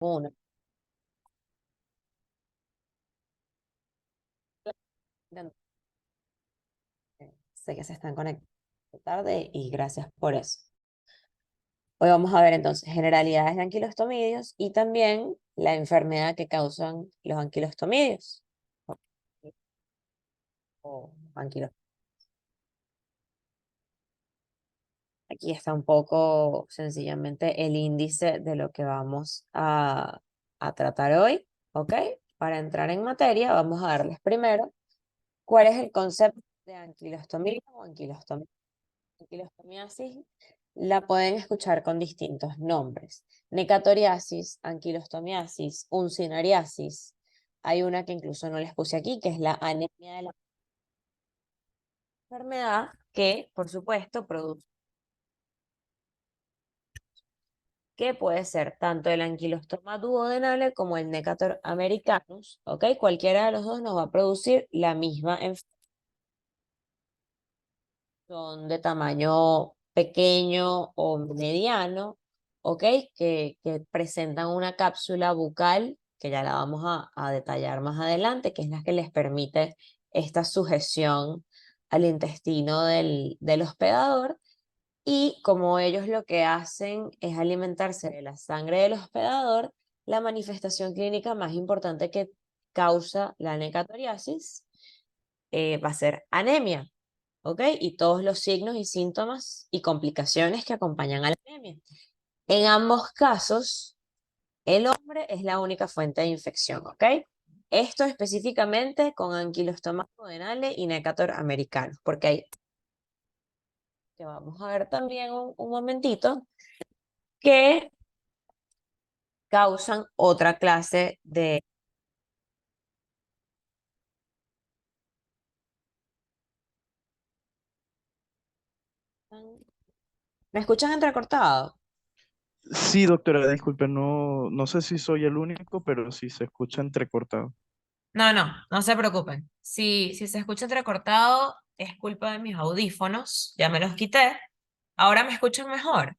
Uno. Sé que se están conectando tarde y gracias por eso. Hoy vamos a ver entonces generalidades de anquilostomidios y también la enfermedad que causan los anquilostomidios. O anquilos- Aquí está un poco sencillamente el índice de lo que vamos a tratar hoy, ¿ok? Para entrar en materia, vamos a darles primero cuál es el concepto de anquilostomía o anquilostomía. Anquilostomiasis la pueden escuchar con distintos nombres. Necatoriasis, anquilostomiasis, uncinariasis. Hay una que incluso no les puse aquí, que es la anemia de la enfermedad, que por supuesto produce, que puede ser tanto el anquilostoma duodenale como el Necator americanus, ¿ok? Cualquiera de los dos nos va a producir la misma enfermedad. Son de tamaño pequeño o mediano, ¿ok? Que presentan una cápsula bucal, que ya la vamos a detallar más adelante, que es la que les permite esta sujeción al intestino del hospedador. Y como ellos lo que hacen es alimentarse de la sangre del hospedador, la manifestación clínica más importante que causa la necatoriasis va a ser anemia. ¿Ok? Y todos los signos y síntomas y complicaciones que acompañan a la anemia. En ambos casos, el hombre es la única fuente de infección, ¿ok? Esto específicamente con anquilostoma duodenale y Necator americanos, porque hay, que vamos a ver también un momentito, que causan otra clase de... ¿Me escuchan entrecortado? Sí, doctora, disculpe, no sé si soy el único, pero sí se escucha entrecortado. No se preocupen. Si se escucha entrecortado, es culpa de mis audífonos. Ya me los quité. Ahora me escuchan mejor.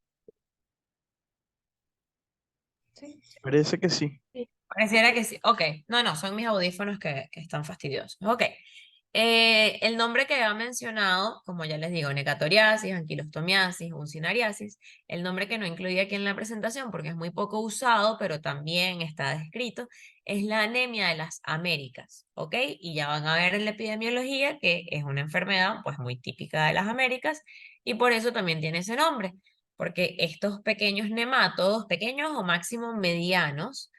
Sí. Parece que sí. Sí. Pareciera que sí. Ok. No, son mis audífonos que están fastidiosos. Ok. El nombre que había mencionado, como ya les digo, necatoriasis, anquilostomiasis, uncinariasis, el nombre que no incluí aquí en la presentación porque es muy poco usado, pero también está descrito, es la anemia de las Américas, ¿ok? Y ya van a ver en la epidemiología que es una enfermedad pues muy típica de las Américas y por eso también tiene ese nombre, porque estos pequeños nemátodos, pequeños o máximo medianos,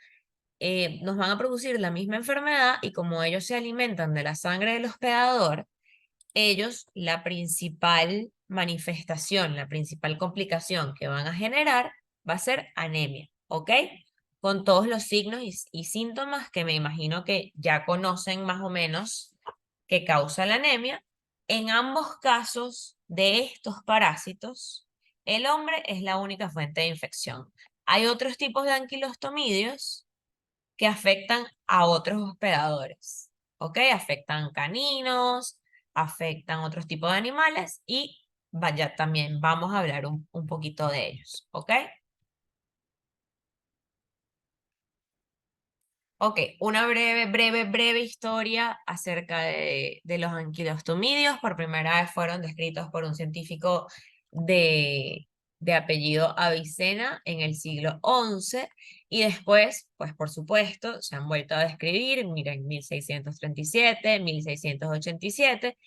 nos van a producir la misma enfermedad y como ellos se alimentan de la sangre del hospedador, ellos la principal manifestación, la principal complicación que van a generar va a ser anemia, ¿ok? Con todos los signos y síntomas que me imagino que ya conocen más o menos que causa la anemia. En ambos casos de estos parásitos, el hombre es la única fuente de infección. Hay otros tipos de anquilostomidios que afectan a otros hospedadores, ¿ok? Afectan caninos, afectan otros tipos de animales y vaya, también vamos a hablar un poquito de ellos, ¿ok? Ok, una breve historia acerca de los anquilostomidios. Por primera vez fueron descritos por un científico de, de apellido Avicena en el siglo XI y después, pues por supuesto, se han vuelto a describir, miren, 1637, 1687,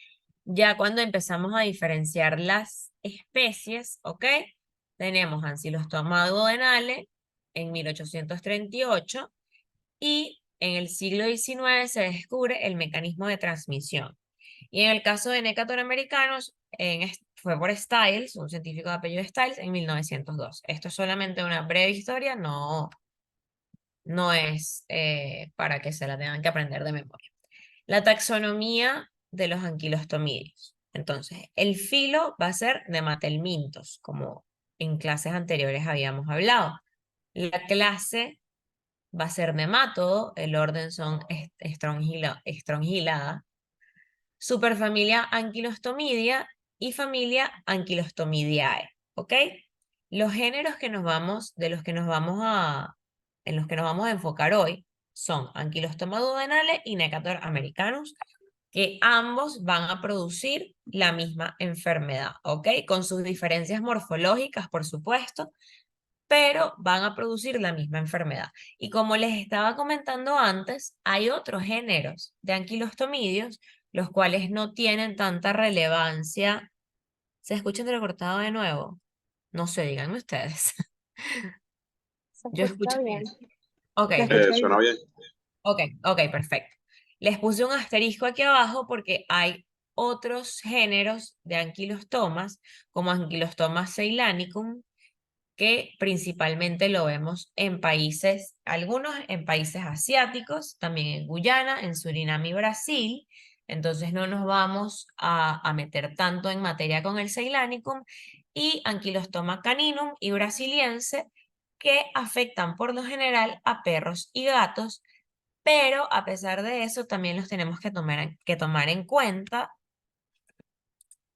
ya cuando empezamos a diferenciar las especies, ¿ok? Tenemos Ancylostoma duodenale en 1838 y en el siglo XIX se descubre el mecanismo de transmisión. Y en el caso de Necator americanos, fue por Stiles, un científico de apellido Stiles, en 1902. Esto es solamente una breve historia, no es para que se la tengan que aprender de memoria. La taxonomía de los anquilostomidios. Entonces, el filo va a ser de Matelmintos, como en clases anteriores habíamos hablado. La clase va a ser nemátodo, el orden son Strongylada, superfamilia Ankylostomidia y familia Ankylostomidiae, ¿ok? Los géneros que nos vamos, de los que nos vamos en los que nos vamos a enfocar hoy son Ankylostoma duodenale y Necator americanus, que ambos van a producir la misma enfermedad, ¿ok? Con sus diferencias morfológicas, por supuesto, pero van a producir la misma enfermedad. Y como les estaba comentando antes, hay otros géneros de anquilostomidios, los cuales no tienen tanta relevancia. ¿Se escucha entrecortado de nuevo? No sé, díganme ustedes. Se Yo escucha escucho bien. bien. Ok, Se escucha Suena bien. bien. ok, ok, perfecto. Les puse un asterisco aquí abajo porque hay otros géneros de anquilostomas, como Ankylostoma ceylanicum, que principalmente lo vemos en países, algunos en países asiáticos, también en Guyana, en Surinam y Brasil. Entonces no nos vamos a meter tanto en materia con el Ceylanicum y Ankylostoma caninum y brasiliense, que afectan por lo general a perros y gatos, pero a pesar de eso también los tenemos que tomar en cuenta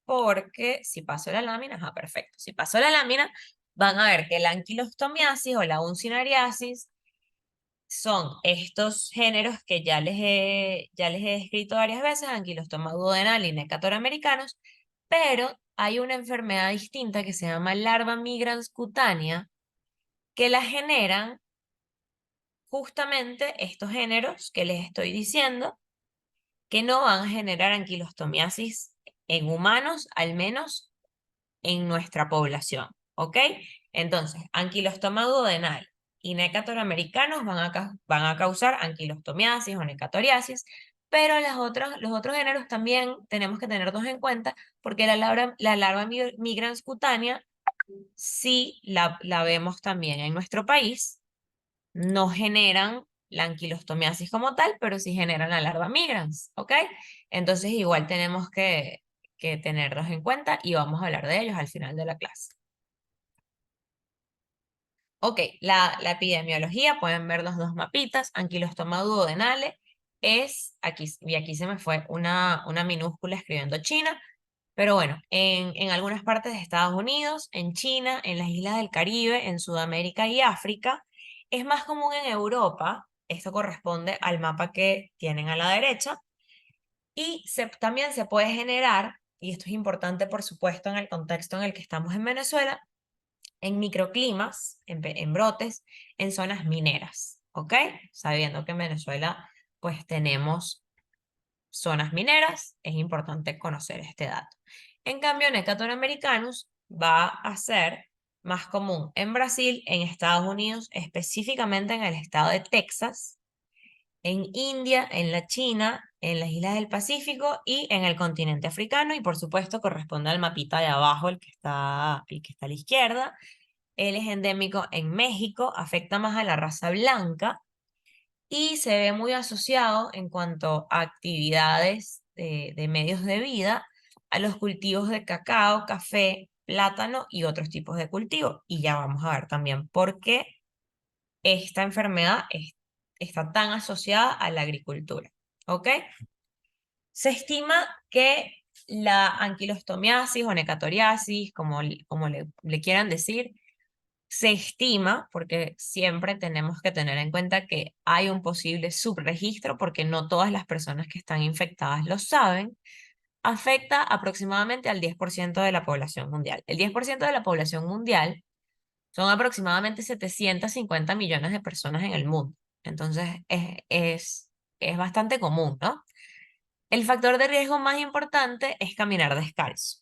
porque si paso la lámina, perfecto. Si paso la lámina, van a ver que la anquilostomiasis o la uncinariasis son estos géneros que ya les he descrito varias veces, Ankylostoma duodenal y Necator americanos, pero hay una enfermedad distinta que se llama larva migrans cutánea, que la generan justamente estos géneros que les estoy diciendo, que no van a generar anquilostomiasis en humanos, al menos en nuestra población, ¿ok? Entonces, anquilostoma duodenal y Necator americanos van a causar anquilostomiasis o necatoriasis, pero los otros géneros también tenemos que tenerlos en cuenta porque la larva migrans cutánea sí la vemos también en nuestro país, no generan la anquilostomiasis como tal, pero sí generan la larva migrans, ¿ok? Entonces igual tenemos que tenerlos en cuenta y vamos a hablar de ellos al final de la clase. Ok, la epidemiología, pueden ver los dos mapitas, Ankylostoma duodenale aquí, y aquí se me fue una minúscula escribiendo China, pero bueno, en algunas partes de Estados Unidos, en China, en las islas del Caribe, en Sudamérica y África, es más común en Europa, esto corresponde al mapa que tienen a la derecha, y también se puede generar, y esto es importante por supuesto en el contexto en el que estamos en Venezuela, en microclimas, en brotes, en zonas mineras, ¿ok? Sabiendo que en Venezuela pues tenemos zonas mineras, es importante conocer este dato. En cambio, Necator americanus va a ser más común en Brasil, en Estados Unidos, específicamente en el estado de Texas, en India, en la China, en las islas del Pacífico y en el continente africano, y por supuesto corresponde al mapita de abajo, el que está a la izquierda. Él es endémico en México, afecta más a la raza blanca y se ve muy asociado en cuanto a actividades de medios de vida a los cultivos de cacao, café, plátano y otros tipos de cultivos. Y ya vamos a ver también por qué esta enfermedad está tan asociada a la agricultura. ¿Ok? Se estima que la anquilostomiasis o necatoriasis, como le quieran decir, se estima, porque siempre tenemos que tener en cuenta que hay un posible subregistro, porque no todas las personas que están infectadas lo saben, afecta aproximadamente al 10% de la población mundial. El 10% de la población mundial son aproximadamente 750 millones de personas en el mundo. Entonces, es bastante común, ¿no? El factor de riesgo más importante es caminar descalzo,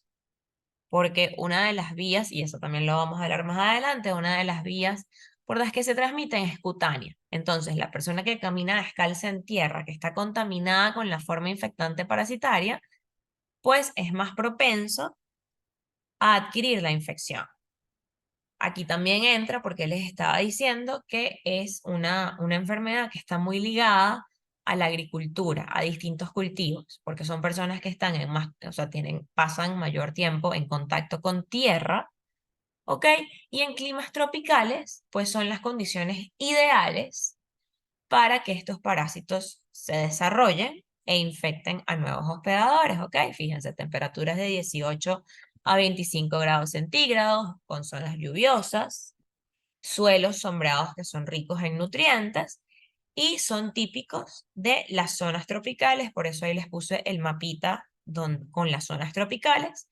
porque una de las vías, y eso también lo vamos a hablar más adelante, una de las vías por las que se transmiten es cutánea. Entonces, la persona que camina descalza en tierra, que está contaminada con la forma infectante parasitaria, pues es más propenso a adquirir la infección. Aquí también entra porque les estaba diciendo que es una enfermedad que está muy ligada a la agricultura, a distintos cultivos, porque son personas que están o sea, pasan mayor tiempo en contacto con tierra, ¿ok? Y en climas tropicales, pues son las condiciones ideales para que estos parásitos se desarrollen e infecten a nuevos hospedadores, ¿ok? Fíjense, temperaturas de 18 a 25 grados centígrados, con zonas lluviosas, suelos sombreados que son ricos en nutrientes y son típicos de las zonas tropicales, por eso ahí les puse el mapita con las zonas tropicales,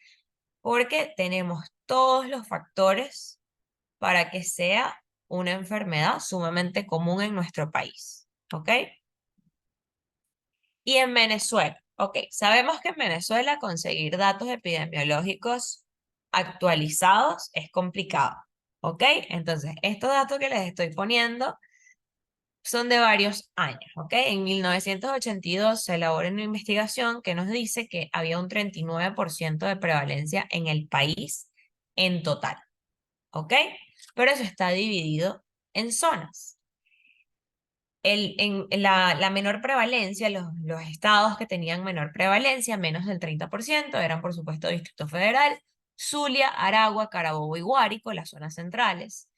porque tenemos todos los factores para que sea una enfermedad sumamente común en nuestro país, ¿ok? Y en Venezuela, ok, sabemos que en Venezuela conseguir datos epidemiológicos actualizados es complicado, ¿ok? Entonces, estos datos que les estoy poniendo son de varios años, ¿ok? En 1982 se elaboró una investigación que nos dice que había un 39% de prevalencia en el país en total, ¿ok? Pero eso está dividido en zonas. En la menor prevalencia, los estados que tenían menor prevalencia, menos del 30%, eran por supuesto Distrito Federal, Zulia, Aragua, Carabobo y Guárico, las zonas centrales.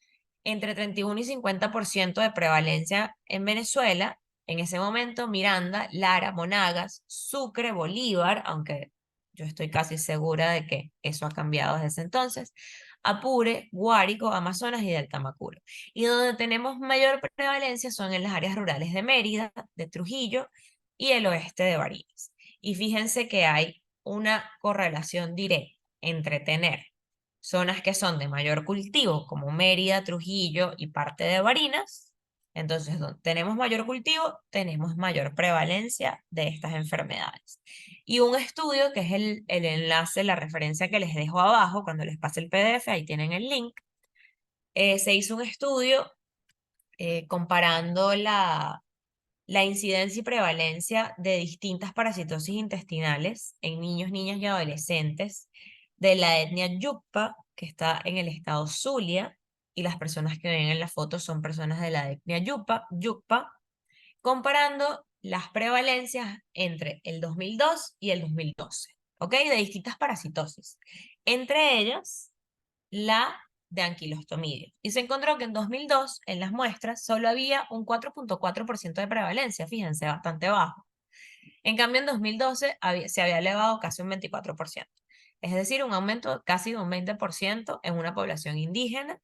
Entre 31 y 50% de prevalencia en Venezuela, en ese momento Miranda, Lara, Monagas, Sucre, Bolívar, aunque yo estoy casi segura de que eso ha cambiado desde ese entonces, Apure, Guárico, Amazonas y Delta Macuro. Y donde tenemos mayor prevalencia son en las áreas rurales de Mérida, de Trujillo y el oeste de Barinas. Y fíjense que hay una correlación directa entre tener zonas que son de mayor cultivo, como Mérida, Trujillo y parte de Barinas. Entonces, donde tenemos mayor cultivo, tenemos mayor prevalencia de estas enfermedades. Y un estudio, que es el enlace, la referencia que les dejo abajo, cuando les pase el PDF, ahí tienen el link. Se hizo un estudio comparando la incidencia y prevalencia de distintas parasitosis intestinales en niños, niñas y adolescentes de la etnia Yukpa, que está en el estado Zulia, y las personas que ven en la foto son personas de la etnia Yukpa, comparando las prevalencias entre el 2002 y el 2012, ¿ok? De distintas parasitosis. Entre ellas, la de anquilostomidio. Y se encontró que en 2002, en las muestras, solo había un 4.4% de prevalencia, fíjense, bastante bajo. En cambio, en 2012 se había elevado casi un 24%. Es decir, un aumento casi de un 20% en una población indígena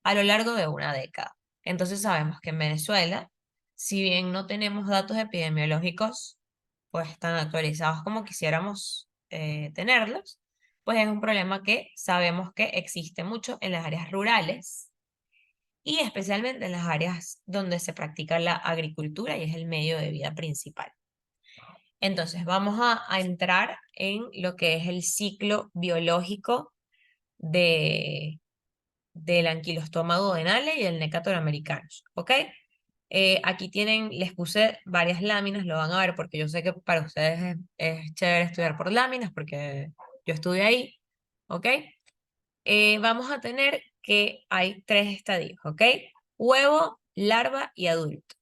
a lo largo de una década. Entonces sabemos que en Venezuela, si bien no tenemos datos epidemiológicos pues tan actualizados como quisiéramos tenerlos, pues es un problema que sabemos que existe mucho en las áreas rurales y especialmente en las áreas donde se practica la agricultura y es el medio de vida principal. Entonces vamos a entrar en lo que es el ciclo biológico de, del anquilostoma duodenale y el Necator americanus, ¿ok? Aquí tienen, les puse varias láminas, lo van a ver porque yo sé que para ustedes es chévere estudiar por láminas porque yo estudié ahí, ¿ok? Vamos a tener que hay tres estadios, ¿ok? Huevo, larva y adulto.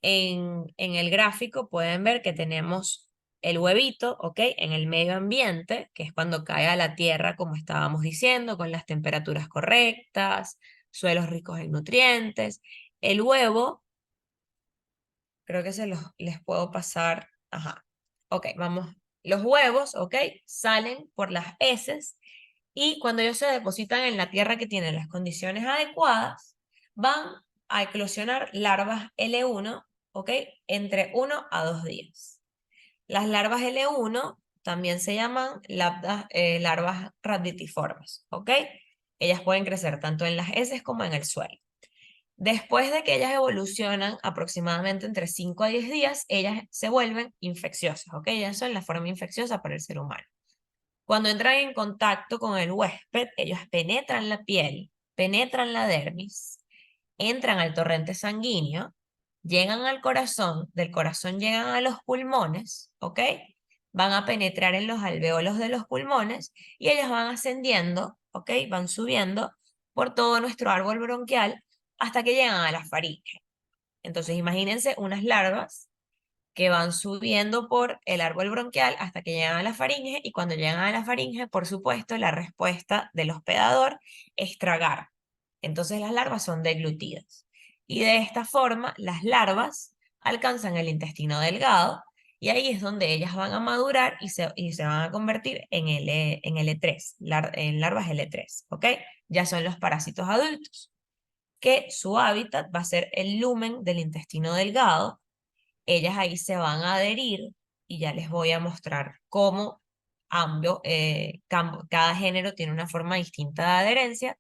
En el gráfico pueden ver que tenemos el huevito, ¿ok? En el medio ambiente, que es cuando cae a la tierra, como estábamos diciendo, con las temperaturas correctas, suelos ricos en nutrientes. El huevo, creo que les puedo pasar, ajá. Ok, vamos. Los huevos, ¿ok? Salen por las heces y cuando ellos se depositan en la tierra que tiene las condiciones adecuadas, van a eclosionar larvas L1, ¿ok? Entre 1 a 2 días. Las larvas L1 también se llaman larvas raditiformes, ¿ok? Ellas pueden crecer tanto en las heces como en el suelo. Después de que ellas evolucionan aproximadamente entre 5 a 10 días, ellas se vuelven infecciosas, ¿ok? Ellas son la forma infecciosa para el ser humano. Cuando entran en contacto con el huésped, ellos penetran la piel, penetran la dermis, entran al torrente sanguíneo, llegan al corazón, del corazón llegan a los pulmones, ¿ok? Van a penetrar en los alvéolos de los pulmones y ellas van ascendiendo, ¿ok? Van subiendo por todo nuestro árbol bronquial hasta que llegan a la faringe. Entonces, imagínense unas larvas que van subiendo por el árbol bronquial hasta que llegan a la faringe y cuando llegan a la faringe, por supuesto, la respuesta del hospedador es tragar. Entonces las larvas son deglutidas. Y de esta forma, las larvas alcanzan el intestino delgado Y ahí es donde ellas van a madurar y se van a convertir en L3, en larvas L3, ¿ok? Ya son los parásitos adultos, que su hábitat va a ser el lumen del intestino delgado. Ellas ahí se van a adherir y ya les voy a mostrar cómo cada género tiene una forma distinta de adherencia.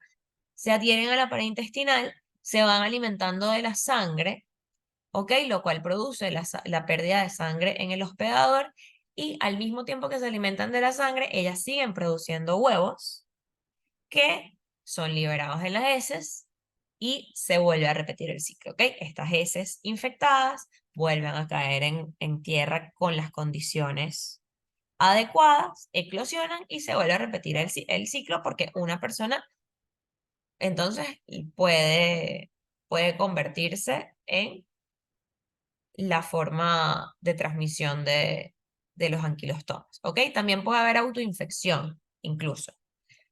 Se adhieren a la pared intestinal, se van alimentando de la sangre, ¿ok? Lo cual produce la pérdida de sangre en el hospedador y al mismo tiempo que se alimentan de la sangre, ellas siguen produciendo huevos que son liberados en las heces y se vuelve a repetir el ciclo, ¿ok? Estas heces infectadas vuelven a caer en tierra con las condiciones adecuadas, eclosionan y se vuelve a repetir el ciclo porque una persona entonces puede convertirse en la forma de transmisión de los anquilostomas, ¿ok? También puede haber autoinfección, incluso.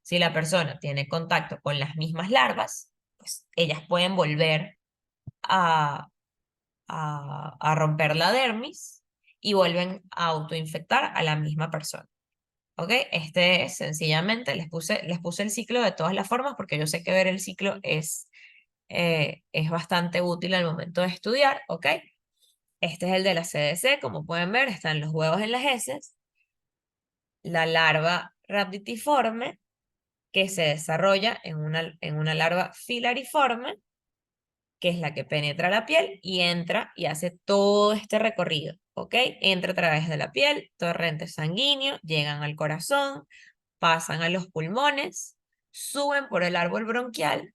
Si la persona tiene contacto con las mismas larvas, pues ellas pueden volver a, a romper la dermis y vuelven a autoinfectar a la misma persona. ¿Ok? Este es sencillamente, les puse el ciclo de todas las formas porque yo sé que ver el ciclo es bastante útil al momento de estudiar, ¿ok? Este es el de la CDC, como pueden ver, están los huevos en las heces, la larva rhabditiforme, que se desarrolla en una larva filariforme, que es la que penetra la piel y entra y hace todo este recorrido, ¿ok? Entra a través de la piel, torrente sanguíneo, llegan al corazón, pasan a los pulmones, suben por el árbol bronquial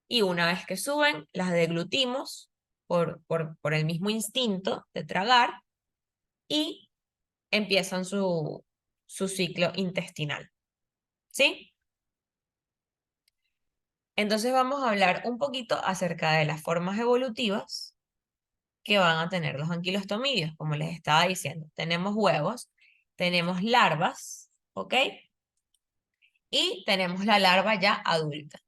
y una vez que suben, las deglutimos por el mismo instinto de tragar y empiezan su ciclo intestinal, ¿sí? Entonces vamos a hablar un poquito acerca de las formas evolutivas que van a tener los anquilostomidios, como les estaba diciendo. Tenemos huevos, tenemos larvas, ¿ok? Y tenemos la larva ya adulta.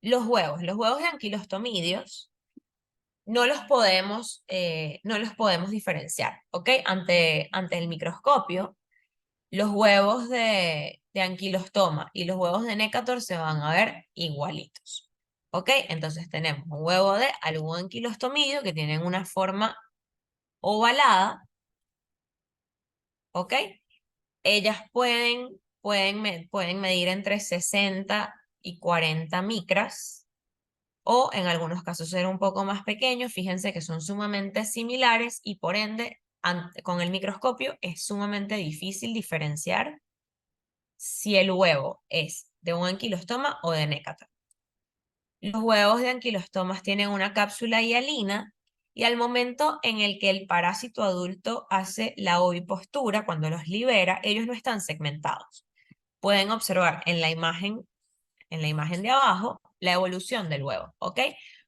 Los huevos de anquilostomidios no los podemos diferenciar, ¿ok? Ante el microscopio, los huevos de anquilostoma y los huevos de nécator se van a ver igualitos. ¿Ok? Entonces tenemos un huevo de algún anquilostomidio que tienen una forma ovalada. ¿Ok? Ellas pueden medir entre 60 y 40 micras o en algunos casos ser un poco más pequeños. Fíjense que son sumamente similares y por ende con el microscopio es sumamente difícil diferenciar si el huevo es de un anquilostoma o de nécata. Los huevos de anquilostomas tienen una cápsula hialina y al momento en el que el parásito adulto hace la ovipostura, cuando los libera, ellos no están segmentados. Pueden observar en la imagen de abajo la evolución del huevo, ¿ok?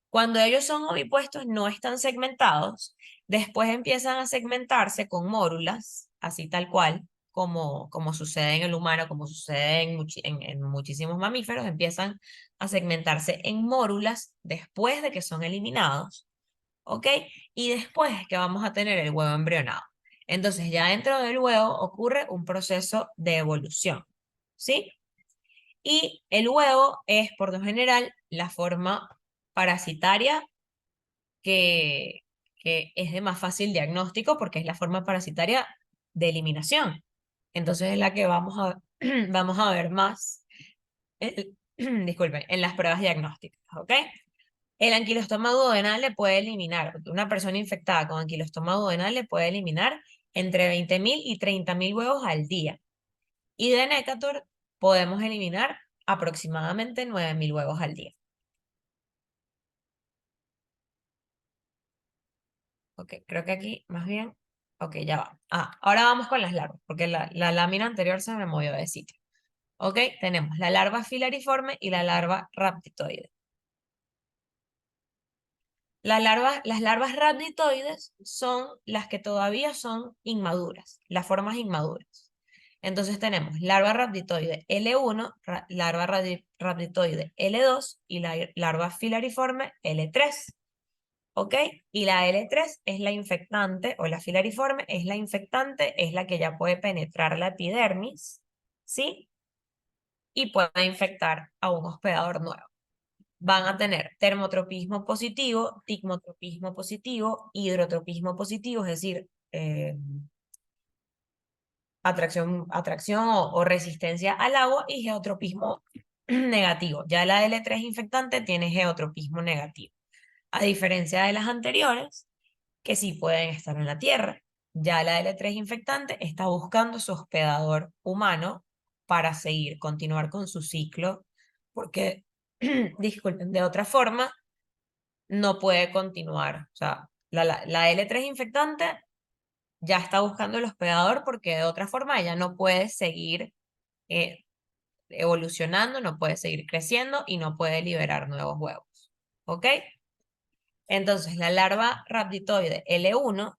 Cuando ellos son ovipuestos no están segmentados, después empiezan a segmentarse con mórulas, así tal cual, como sucede en el humano, como sucede en muchísimos mamíferos, empiezan a segmentarse en mórulas después de que son eliminados, ¿ok? Y después es que vamos a tener el huevo embrionado. Entonces ya dentro del huevo ocurre un proceso de evolución, ¿sí? Y el huevo es, por lo general, la forma parasitaria que, que es de más fácil diagnóstico porque es la forma parasitaria de eliminación. Entonces es la que vamos a ver más, disculpen, en las pruebas diagnósticas, ¿ok? El anquilostoma duodenal le puede eliminar, una persona infectada con anquilostoma duodenal le puede eliminar entre 20.000 y 30.000 huevos al día. Y de Necator podemos eliminar aproximadamente 9.000 huevos al día. Ok, creo que aquí más bien. Ok, ya va. Ahora vamos con las larvas, porque la lámina anterior se me movió de sitio. Ok, tenemos la larva filariforme y la larva rhabditoide. Las larvas rhabditoides son las que todavía son inmaduras, las formas inmaduras. Entonces tenemos larva rhabditoide L1, larva rhabditoide L2 y la larva filariforme L3. ¿ok? Y la L3 es la infectante, o la filariforme es la infectante, es la que ya puede penetrar la epidermis, ¿sí? Y puede infectar a un hospedador nuevo. Van a tener termotropismo positivo, tigmotropismo positivo, hidrotropismo positivo, es decir, atracción o resistencia al agua, y geotropismo negativo. Ya la L3 infectante tiene geotropismo negativo. A diferencia de las anteriores, que sí pueden estar en la tierra. Ya la L3 infectante está buscando su hospedador humano para continuar con su ciclo, porque, disculpen, de otra forma no puede continuar. O sea, la L3 infectante ya está buscando el hospedador porque de otra forma ella no puede seguir eh, evolucionando, no puede seguir creciendo y no puede liberar nuevos huevos. ¿Ok? Entonces, la larva rhabditoide L1,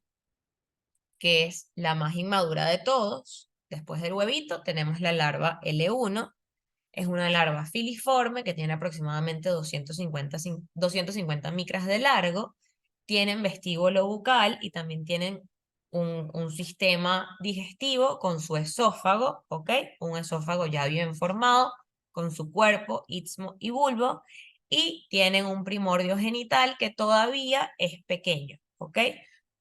que es la más inmadura de todos, después del huevito tenemos la larva L1, es una larva filiforme que tiene aproximadamente 250 micras de largo, tienen vestíbulo bucal y también tienen un sistema digestivo con su esófago, ¿ok? Un esófago ya bien formado, con su cuerpo, istmo y bulbo, y tienen un primordio genital que todavía es pequeño, ¿ok?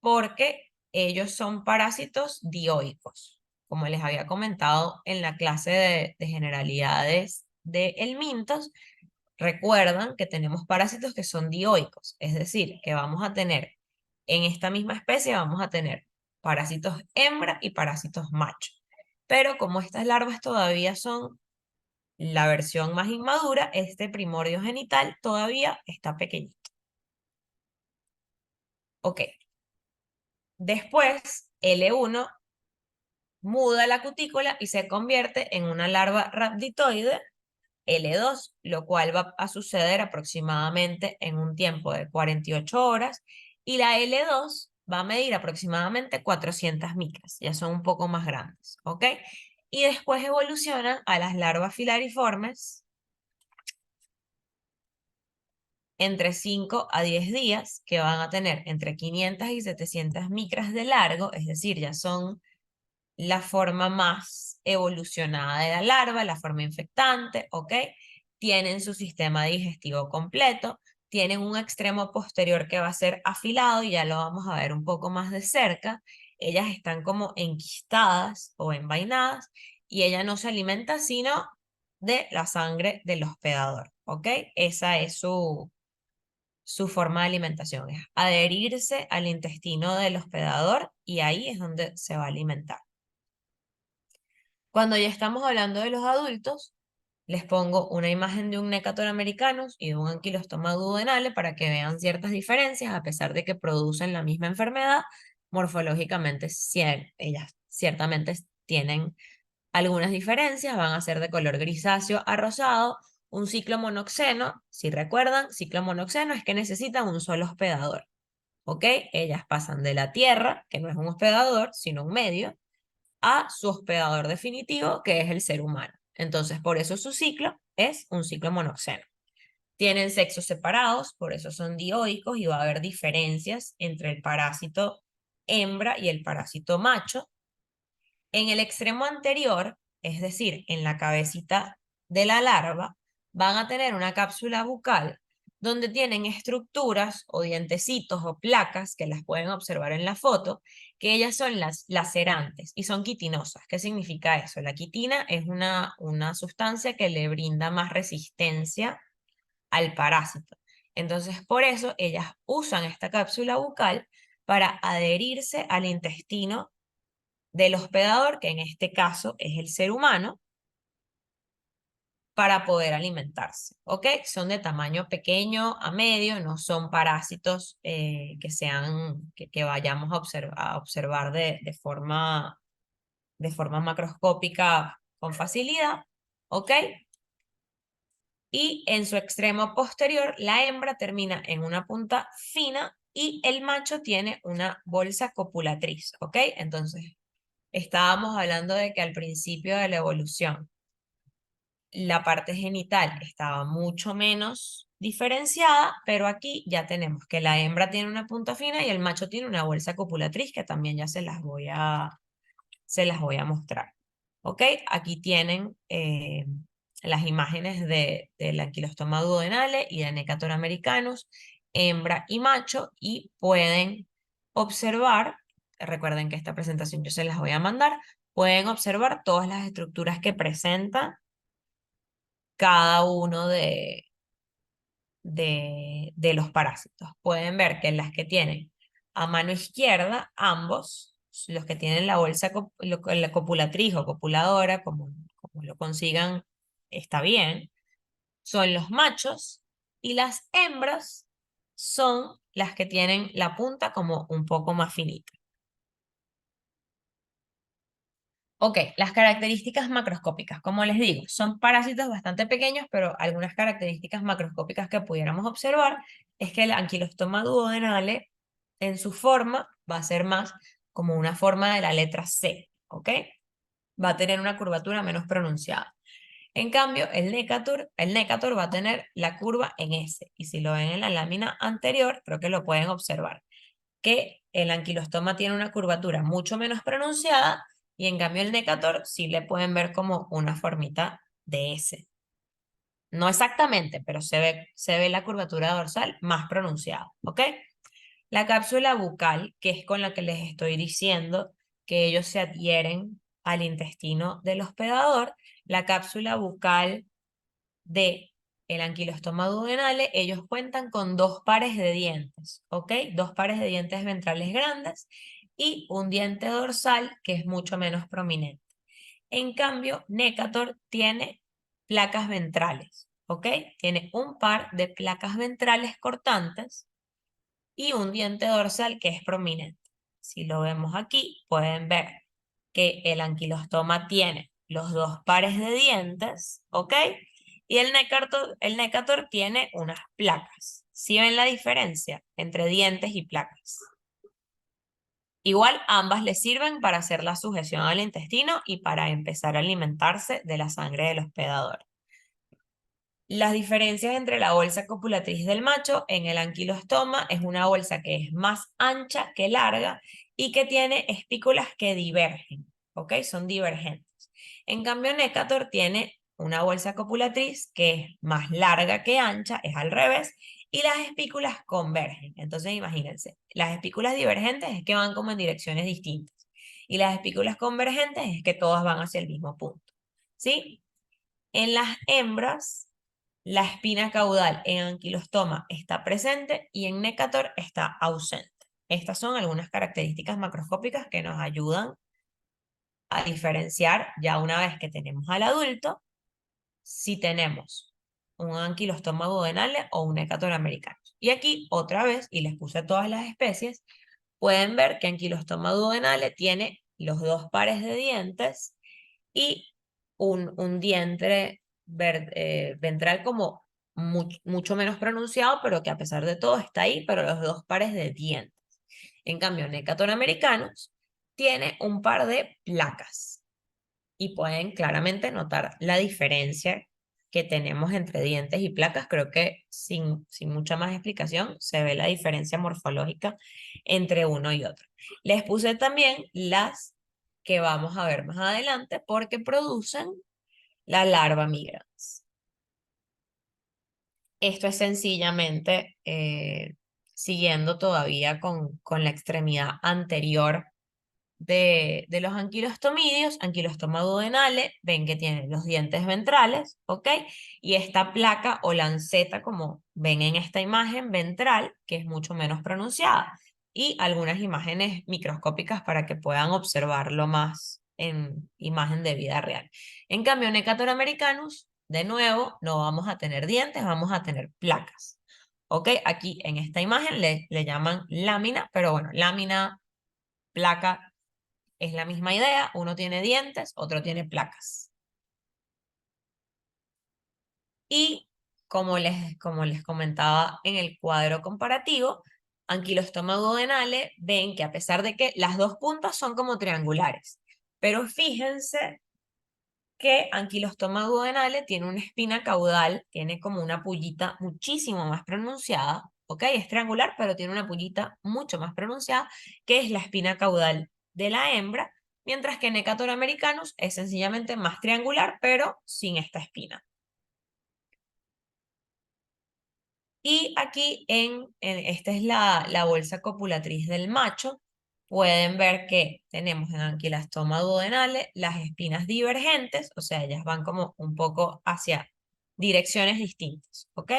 Porque ellos son parásitos dioicos. Como les había comentado en la clase de generalidades de helmintos, recuerdan que tenemos parásitos que son dioicos, es decir, que vamos a tener en esta misma especie, vamos a tener parásitos hembra y parásitos macho. Pero como estas larvas todavía son la versión más inmadura, este primordio genital todavía está pequeñito. Ok. Después, L1 muda la cutícula y se convierte en una larva rhabditoide L2, lo cual va a suceder aproximadamente en un tiempo de 48 horas, y la L2 va a medir aproximadamente 400 micras, ya son un poco más grandes, ¿ok? Y después evolucionan a las larvas filariformes entre 5 a 10 días, que van a tener entre 500 y 700 micras de largo, es decir, ya son la forma más evolucionada de la larva, la forma infectante, ¿ok? Tienen su sistema digestivo completo, tienen un extremo posterior que va a ser afilado y ya lo vamos a ver un poco más de cerca. Ellas están como enquistadas o envainadas y ella no se alimenta sino de la sangre del hospedador, ¿ok? Esa es su forma de alimentación, es adherirse al intestino del hospedador y ahí es donde se va a alimentar. Cuando ya estamos hablando de los adultos, les pongo una imagen de un Necator americanus y de un Ankylostoma duodenale para que vean ciertas diferencias, a pesar de que producen la misma enfermedad, morfológicamente ellas ciertamente tienen algunas diferencias, van a ser de color grisáceo a rosado, un ciclo monoxeno, si recuerdan, ciclo monoxeno es que necesitan un solo hospedador, ¿ok? Ellas pasan de la tierra, que no es un hospedador, sino un medio, a su hospedador definitivo, que es el ser humano. Entonces, por eso su ciclo es un ciclo monoxeno. Tienen sexos separados, por eso son dioicos y va a haber diferencias entre el parásito hembra y el parásito macho. En el extremo anterior, es decir, en la cabecita de la larva, van a tener una cápsula bucal donde tienen estructuras o dientecitos o placas que las pueden observar en la foto, que ellas son las lacerantes y son quitinosas. ¿Qué significa eso? La quitina es una sustancia que le brinda más resistencia al parásito. Entonces, por eso ellas usan esta cápsula bucal para adherirse al intestino del hospedador, que en este caso es el ser humano, para poder alimentarse, ¿ok? Son de tamaño pequeño a medio, no son parásitos que vayamos a observar de forma macroscópica con facilidad, ¿ok? Y en su extremo posterior, la hembra termina en una punta fina y el macho tiene una bolsa copulatriz, ¿ok? Entonces, estábamos hablando de que al principio de la evolución, la parte genital estaba mucho menos diferenciada, pero aquí ya tenemos que la hembra tiene una punta fina y el macho tiene una bolsa copulatriz que también ya se las voy a mostrar. ¿Ok? Aquí tienen las imágenes del anquilostoma duodenale y de Necator americanus, hembra y macho, y pueden observar, recuerden que esta presentación yo se las voy a mandar, pueden observar todas las estructuras que presenta cada uno de los parásitos. Pueden ver que las que tienen a mano izquierda, ambos, los que tienen la bolsa, la copulatriz o copuladora, como lo consigan, está bien, son los machos, y las hembras son las que tienen la punta como un poco más finita. Ok, las características macroscópicas, como les digo, son parásitos bastante pequeños, pero algunas características macroscópicas que pudiéramos observar es que el anquilostoma duodenale en su forma va a ser más como una forma de la letra C, ¿ok? Va a tener una curvatura menos pronunciada. En cambio, el Necator va a tener la curva en S, y si lo ven en la lámina anterior, creo que lo pueden observar, que el anquilostoma tiene una curvatura mucho menos pronunciada, y en cambio el Necator sí le pueden ver como una formita de S. No exactamente, pero se ve la curvatura dorsal más pronunciada, ¿ok? La cápsula bucal, que es con la que les estoy diciendo que ellos se adhieren al intestino del hospedador, la cápsula bucal de el anquilostoma duodenale, ellos cuentan con dos pares de dientes, ¿ok? Dos pares de dientes ventrales grandes y un diente dorsal que es mucho menos prominente. En cambio, Necator tiene placas ventrales, ¿ok? Tiene un par de placas ventrales cortantes y un diente dorsal que es prominente. Si lo vemos aquí, pueden ver que el anquilostoma tiene los dos pares de dientes, ¿ok? Y el Necator tiene unas placas. ¿Sí ven la diferencia entre dientes y placas? Igual ambas le sirven para hacer la sujeción al intestino y para empezar a alimentarse de la sangre del hospedador. Las diferencias entre la bolsa copulatriz del macho en el anquilostoma es una bolsa que es más ancha que larga y que tiene espículas que divergen, ¿ok? Son divergentes. En cambio, Necator tiene una bolsa copulatriz que es más larga que ancha, es al revés, y las espículas convergen. Entonces, imagínense, las espículas divergentes es que van como en direcciones distintas, y las espículas convergentes es que todas van hacia el mismo punto, ¿sí? En las hembras, la espina caudal en anquilostoma está presente y en Necator está ausente. Estas son algunas características macroscópicas que nos ayudan a diferenciar, ya una vez que tenemos al adulto, si tenemos un anquilostoma duodenale o un Necator americano. Y aquí, otra vez, y les puse todas las especies, pueden ver que anquilostoma duodenale tiene los dos pares de dientes y un diente ventral como mucho menos pronunciado, pero que a pesar de todo está ahí, pero los dos pares de dientes. En cambio, Necator americanus tiene un par de placas y pueden claramente notar la diferencia que tenemos entre dientes y placas. Creo que sin mucha más explicación se ve la diferencia morfológica entre uno y otro. Les puse también las que vamos a ver más adelante porque producen la larva migrans. Esto es sencillamente siguiendo todavía con la extremidad anterior de los anquilostomidios, anquilostoma duodenale, ven que tiene los dientes ventrales, ¿ok? Y esta placa o lanceta, como ven en esta imagen ventral, que es mucho menos pronunciada, y algunas imágenes microscópicas para que puedan observarlo más en imagen de vida real. En cambio, Necator americanus, de nuevo, no vamos a tener dientes, vamos a tener placas. ¿Ok? Aquí en esta imagen le llaman lámina, pero bueno, lámina, placa, es la misma idea, uno tiene dientes, otro tiene placas. Y como les comentaba en el cuadro comparativo, anquilostoma duodenale, ven que a pesar de que las dos puntas son como triangulares, pero fíjense que Ankylostoma duodenale tiene una espina caudal, tiene como una pullita muchísimo más pronunciada, ¿ok? Es triangular, pero tiene una pullita mucho más pronunciada, que es la espina caudal de la hembra, mientras que Necator americanus es sencillamente más triangular, pero sin esta espina. Y aquí esta es la bolsa copulatriz del macho. Pueden ver que tenemos en Ankylostoma duodenale las espinas divergentes, o sea, ellas van como un poco hacia direcciones distintas, ¿ok?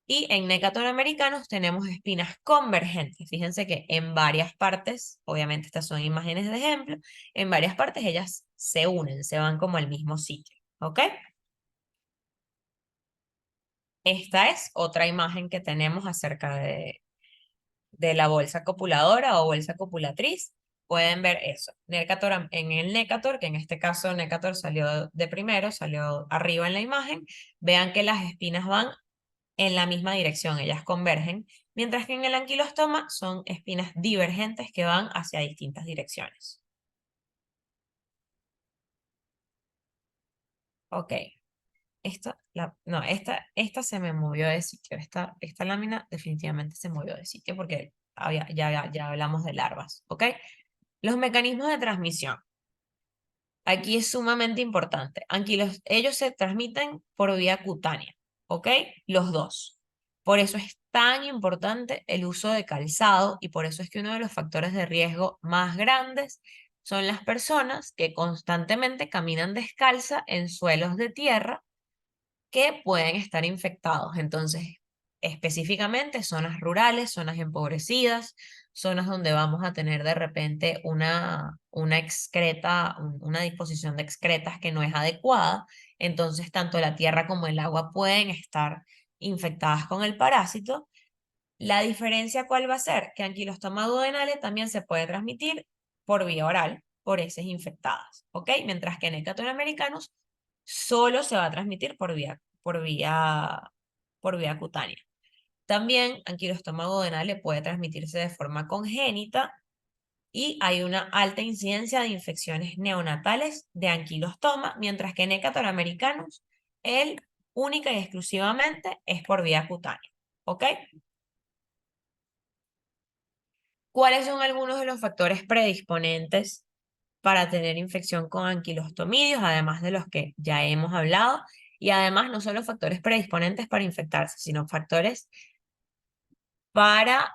Y en Necator americanus tenemos espinas convergentes. Fíjense que en varias partes, obviamente estas son imágenes de ejemplo, en varias partes ellas se unen, se van como al mismo sitio, ¿ok? Esta es otra imagen que tenemos acerca de la bolsa copuladora o bolsa copulatriz. Pueden ver eso. En el Necator, que en este caso Necator salió de primero, salió arriba en la imagen, vean que las espinas van en la misma dirección, ellas convergen, mientras que en el anquilostoma son espinas divergentes que van hacia distintas direcciones. Ok, no, esta se me movió de sitio, esta lámina definitivamente se movió de sitio porque ya hablamos de larvas, ¿ok? Los mecanismos de transmisión. Aquí es sumamente importante. Ellos se transmiten por vía cutánea, ¿ok? Los dos. Por eso es tan importante el uso de calzado y por eso es que uno de los factores de riesgo más grandes son las personas que constantemente caminan descalza en suelos de tierra que pueden estar infectados. Entonces, específicamente zonas rurales, zonas empobrecidas, zonas donde vamos a tener de repente una excreta, una disposición de excretas que no es adecuada. Entonces, tanto la tierra como el agua pueden estar infectadas con el parásito. La diferencia, ¿cuál va a ser? Que Ankylostoma duodenale también se puede transmitir por vía oral, por heces infectadas, ¿ok? Mientras que Necator americanus solo se va a transmitir por vía cutánea. También Ankylostoma duodenale puede transmitirse de forma congénita y hay una alta incidencia de infecciones neonatales de anquilostoma, mientras que Necator americanus, él única y exclusivamente es por vía cutánea, ¿ok? ¿Cuáles son algunos de los factores predisponentes para tener infección con anquilostomidios, además de los que ya hemos hablado? Y además no solo factores predisponentes para infectarse, sino factores para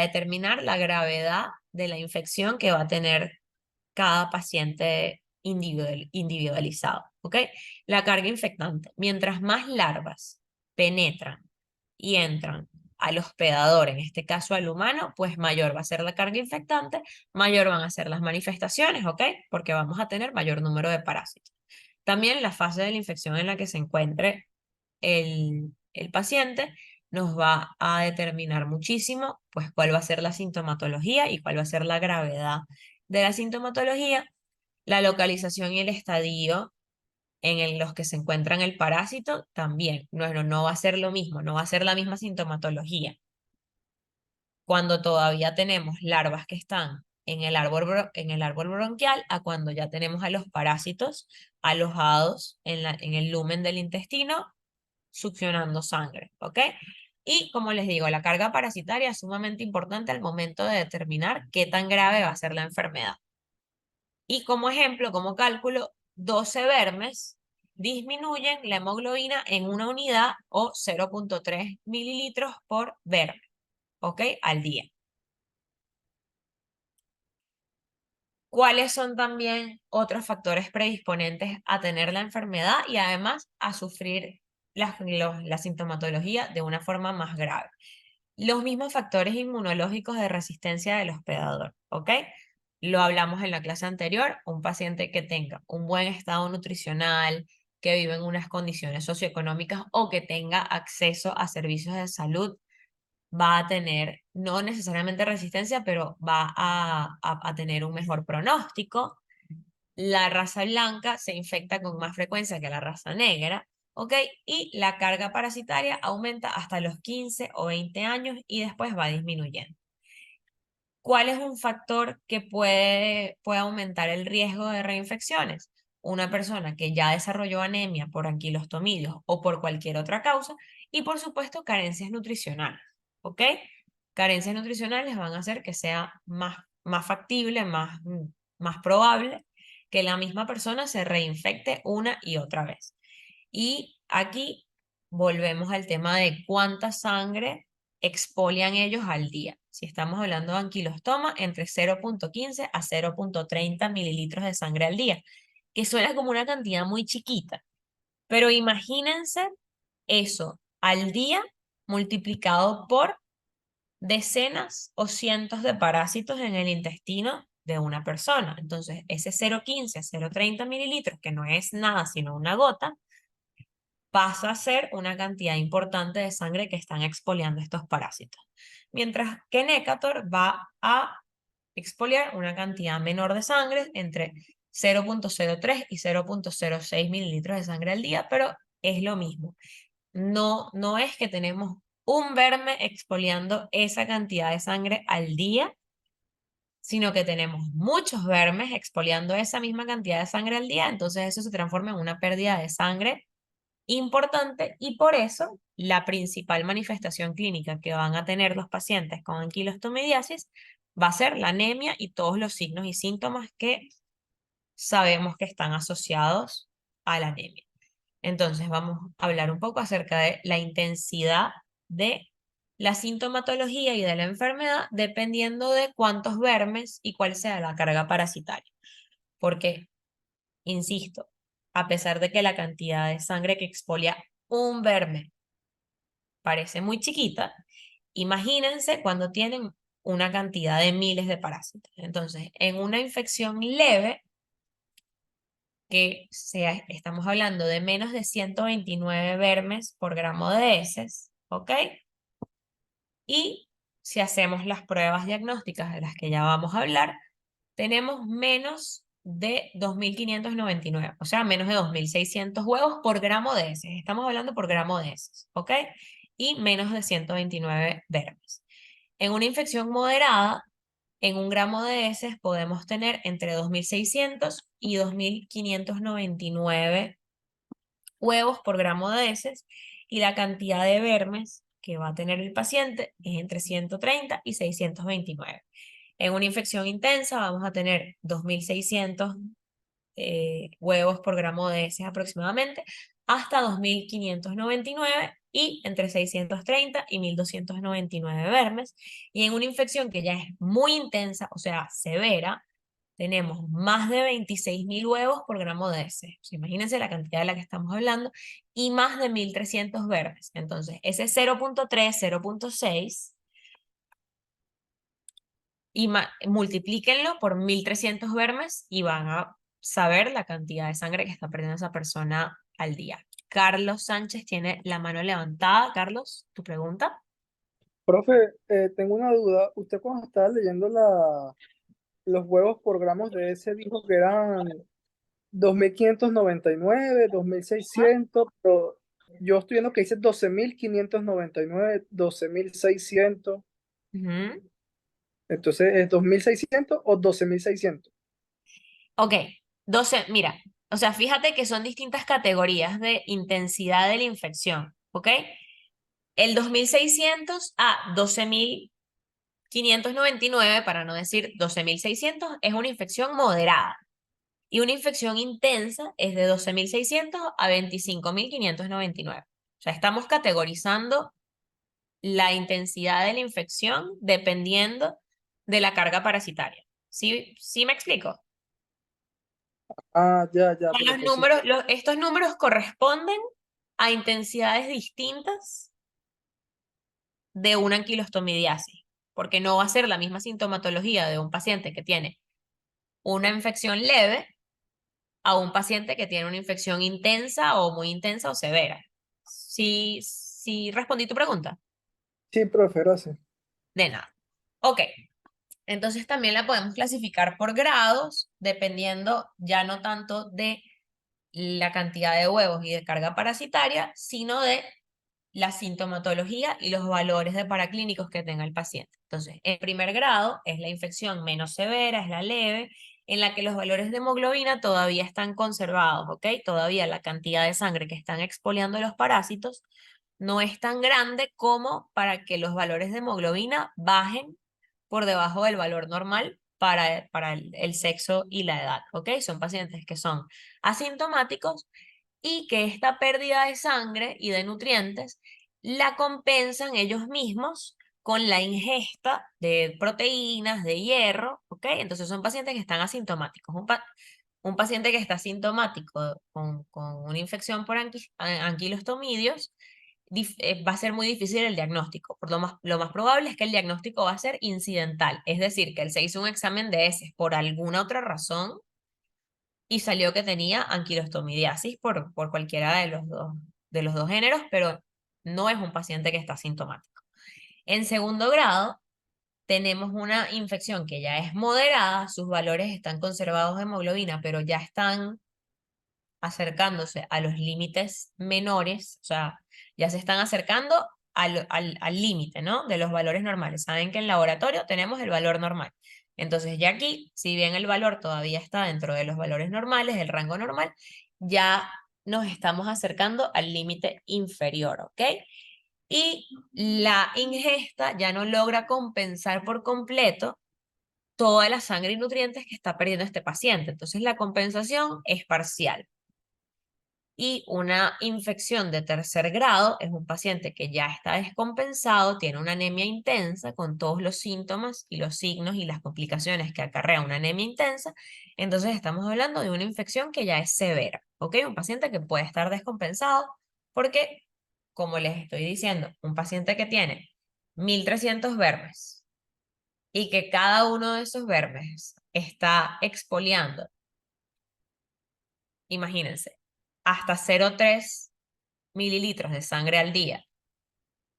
determinar la gravedad de la infección que va a tener cada paciente individualizado, ¿ok? La carga infectante. Mientras más larvas penetran y entran al hospedador, en este caso al humano, pues mayor va a ser la carga infectante, mayor van a ser las manifestaciones, ¿ok? Porque vamos a tener mayor número de parásitos. También la fase de la infección en la que se encuentre el paciente nos va a determinar muchísimo, pues cuál va a ser la sintomatología y cuál va a ser la gravedad de la sintomatología, la localización y el estadio los que se encuentran el parásito también. No va a ser lo mismo, no va a ser la misma sintomatología. Cuando todavía tenemos larvas que están en el árbol bronquial, a cuando ya tenemos a los parásitos alojados en el lumen del intestino, succionando sangre, ¿ok? Y como les digo, la carga parasitaria es sumamente importante al momento de determinar qué tan grave va a ser la enfermedad. Y como ejemplo, como cálculo, 12 vermes disminuyen la hemoglobina en una unidad o 0,3 mililitros por verme, ¿ok? Al día. ¿Cuáles son también otros factores predisponentes a tener la enfermedad y además a sufrir la sintomatología de una forma más grave? Los mismos factores inmunológicos de resistencia del hospedador, ¿ok? Lo hablamos en la clase anterior, un paciente que tenga un buen estado nutricional, que vive en unas condiciones socioeconómicas o que tenga acceso a servicios de salud, va a tener no necesariamente resistencia, pero va a tener un mejor pronóstico. La raza blanca se infecta con más frecuencia que la raza negra, ¿ok? Y la carga parasitaria aumenta hasta los 15 o 20 años y después va disminuyendo. ¿Cuál es un factor que puede aumentar el riesgo de reinfecciones? una persona que ya desarrolló anemia por anquilostomidos o por cualquier otra causa, y por supuesto carencias nutricionales, ¿ok? Carencias nutricionales van a hacer que sea más factible, más probable que la misma persona se reinfecte una y otra vez. Y aquí volvemos al tema de cuánta sangre expolian ellos al día. Si estamos hablando de anquilostoma, entre 0,15 a 0,30 mililitros de sangre al día, que suena como una cantidad muy chiquita. Pero imagínense eso al día multiplicado por decenas o cientos de parásitos en el intestino de una persona. Entonces, ese 0,15 a 0,30 mililitros, que no es nada sino una gota, pasa a ser una cantidad importante de sangre que están expoliando estos parásitos. Mientras que Necator va a expoliar una cantidad menor de sangre, entre 0,03 y 0,06 mililitros de sangre al día, pero es lo mismo. No es que tenemos un verme expoliando esa cantidad de sangre al día, sino que tenemos muchos vermes expoliando esa misma cantidad de sangre al día, entonces eso se transforma en una pérdida de sangre importante, y por eso la principal manifestación clínica que van a tener los pacientes con anquilostomidiasis va a ser la anemia y todos los signos y síntomas que sabemos que están asociados a la anemia. Entonces vamos a hablar un poco acerca de la intensidad de la sintomatología y de la enfermedad dependiendo de cuántos vermes y cuál sea la carga parasitaria. Porque, insisto, a pesar de que la cantidad de sangre que expolia un verme parece muy chiquita, imagínense cuando tienen una cantidad de miles de parásitos. Entonces, en una infección leve, que estamos hablando de menos de 129 vermes por gramo de heces, ¿ok? Y si hacemos las pruebas diagnósticas de las que ya vamos a hablar, tenemos menos de 2.599, o sea, menos de 2.600 huevos por gramo de heces. Estamos hablando por gramo de heces, ¿ok? Y menos de 129 vermes. En una infección moderada, en un gramo de heces podemos tener entre 2.600 y 2.599 huevos por gramo de heces, y la cantidad de vermes que va a tener el paciente es entre 130 y 629. En una infección intensa vamos a tener 2.600 huevos por gramo de heces aproximadamente, hasta 2.599 y entre 630 y 1.299 vermes. Y en una infección que ya es muy intensa, o sea, severa, tenemos más de 26.000 huevos por gramo de heces. O sea, imagínense la cantidad de la que estamos hablando, y más de 1.300 vermes. Entonces, ese 0,3, 0,6, y multiplíquenlo por 1.300 vermes y van a saber la cantidad de sangre que está perdiendo esa persona al día. Carlos Sánchez tiene la mano levantada. Carlos, ¿tu pregunta? Profe, tengo una duda. Usted cuando estaba leyendo los huevos por gramos de ese dijo que eran 2.599, 2.600, pero yo estoy viendo que dice 12.599, 12.600. Ujú. Entonces, ¿es 2.600 o 12.600? Ok, 12, mira, o sea, fíjate que son distintas categorías de intensidad de la infección, ¿ok? El 2.600 a 12.599, para no decir 12.600, es una infección moderada. Y una infección intensa es de 12.600 a 25.599. O sea, estamos categorizando la intensidad de la infección dependiendo de la carga parasitaria. ¿Sí me explico? Ah, ya, Los profe, sí. números, estos números corresponden a intensidades distintas de una anquilostomidiasis, porque no va a ser la misma sintomatología de un paciente que tiene una infección leve a un paciente que tiene una infección intensa o muy intensa o severa. Sí respondí tu pregunta. Sí, profe, gracias. De nada. Ok, entonces también la podemos clasificar por grados, dependiendo ya no tanto de la cantidad de huevos y de carga parasitaria, sino de la sintomatología y los valores de paraclínicos que tenga el paciente. Entonces, en primer grado es la infección menos severa, es la leve, en la que los valores de hemoglobina todavía están conservados, ¿ok? Todavía la cantidad de sangre que están expoliando los parásitos no es tan grande como para que los valores de hemoglobina bajen por debajo del valor normal para el sexo y la edad, ¿ok? Son pacientes que son asintomáticos y que esta pérdida de sangre y de nutrientes la compensan ellos mismos con la ingesta de proteínas, de hierro, ¿ok? Entonces son pacientes que están asintomáticos. Un paciente que está asintomático con una infección por anquilostomidios, va a ser muy difícil el diagnóstico. Lo más probable es que el diagnóstico va a ser incidental, es decir, que él se hizo un examen de heces por alguna otra razón y salió que tenía anquilostomidiasis por cualquiera de los dos géneros, pero no es un paciente que está asintomático. En segundo grado, tenemos una infección que ya es moderada, sus valores están conservados de hemoglobina, pero ya están acercándose a los límites menores, o sea, ya se están acercando al límite, ¿no? De los valores normales. Saben que en laboratorio tenemos el valor normal. Entonces ya aquí, si bien el valor todavía está dentro de los valores normales, el rango normal, ya nos estamos acercando al límite inferior, ¿ok? Y la ingesta ya no logra compensar por completo toda la sangre y nutrientes que está perdiendo este paciente. Entonces la compensación es parcial. Y una infección de tercer grado es un paciente que ya está descompensado, tiene una anemia intensa con todos los síntomas y los signos y las complicaciones que acarrea una anemia intensa. Entonces estamos hablando de una infección que ya es severa, ¿ok? Un paciente que puede estar descompensado porque, como les estoy diciendo, un paciente que tiene 1300 vermes y que cada uno de esos vermes está expoliando, imagínense, hasta 0,3 mililitros de sangre al día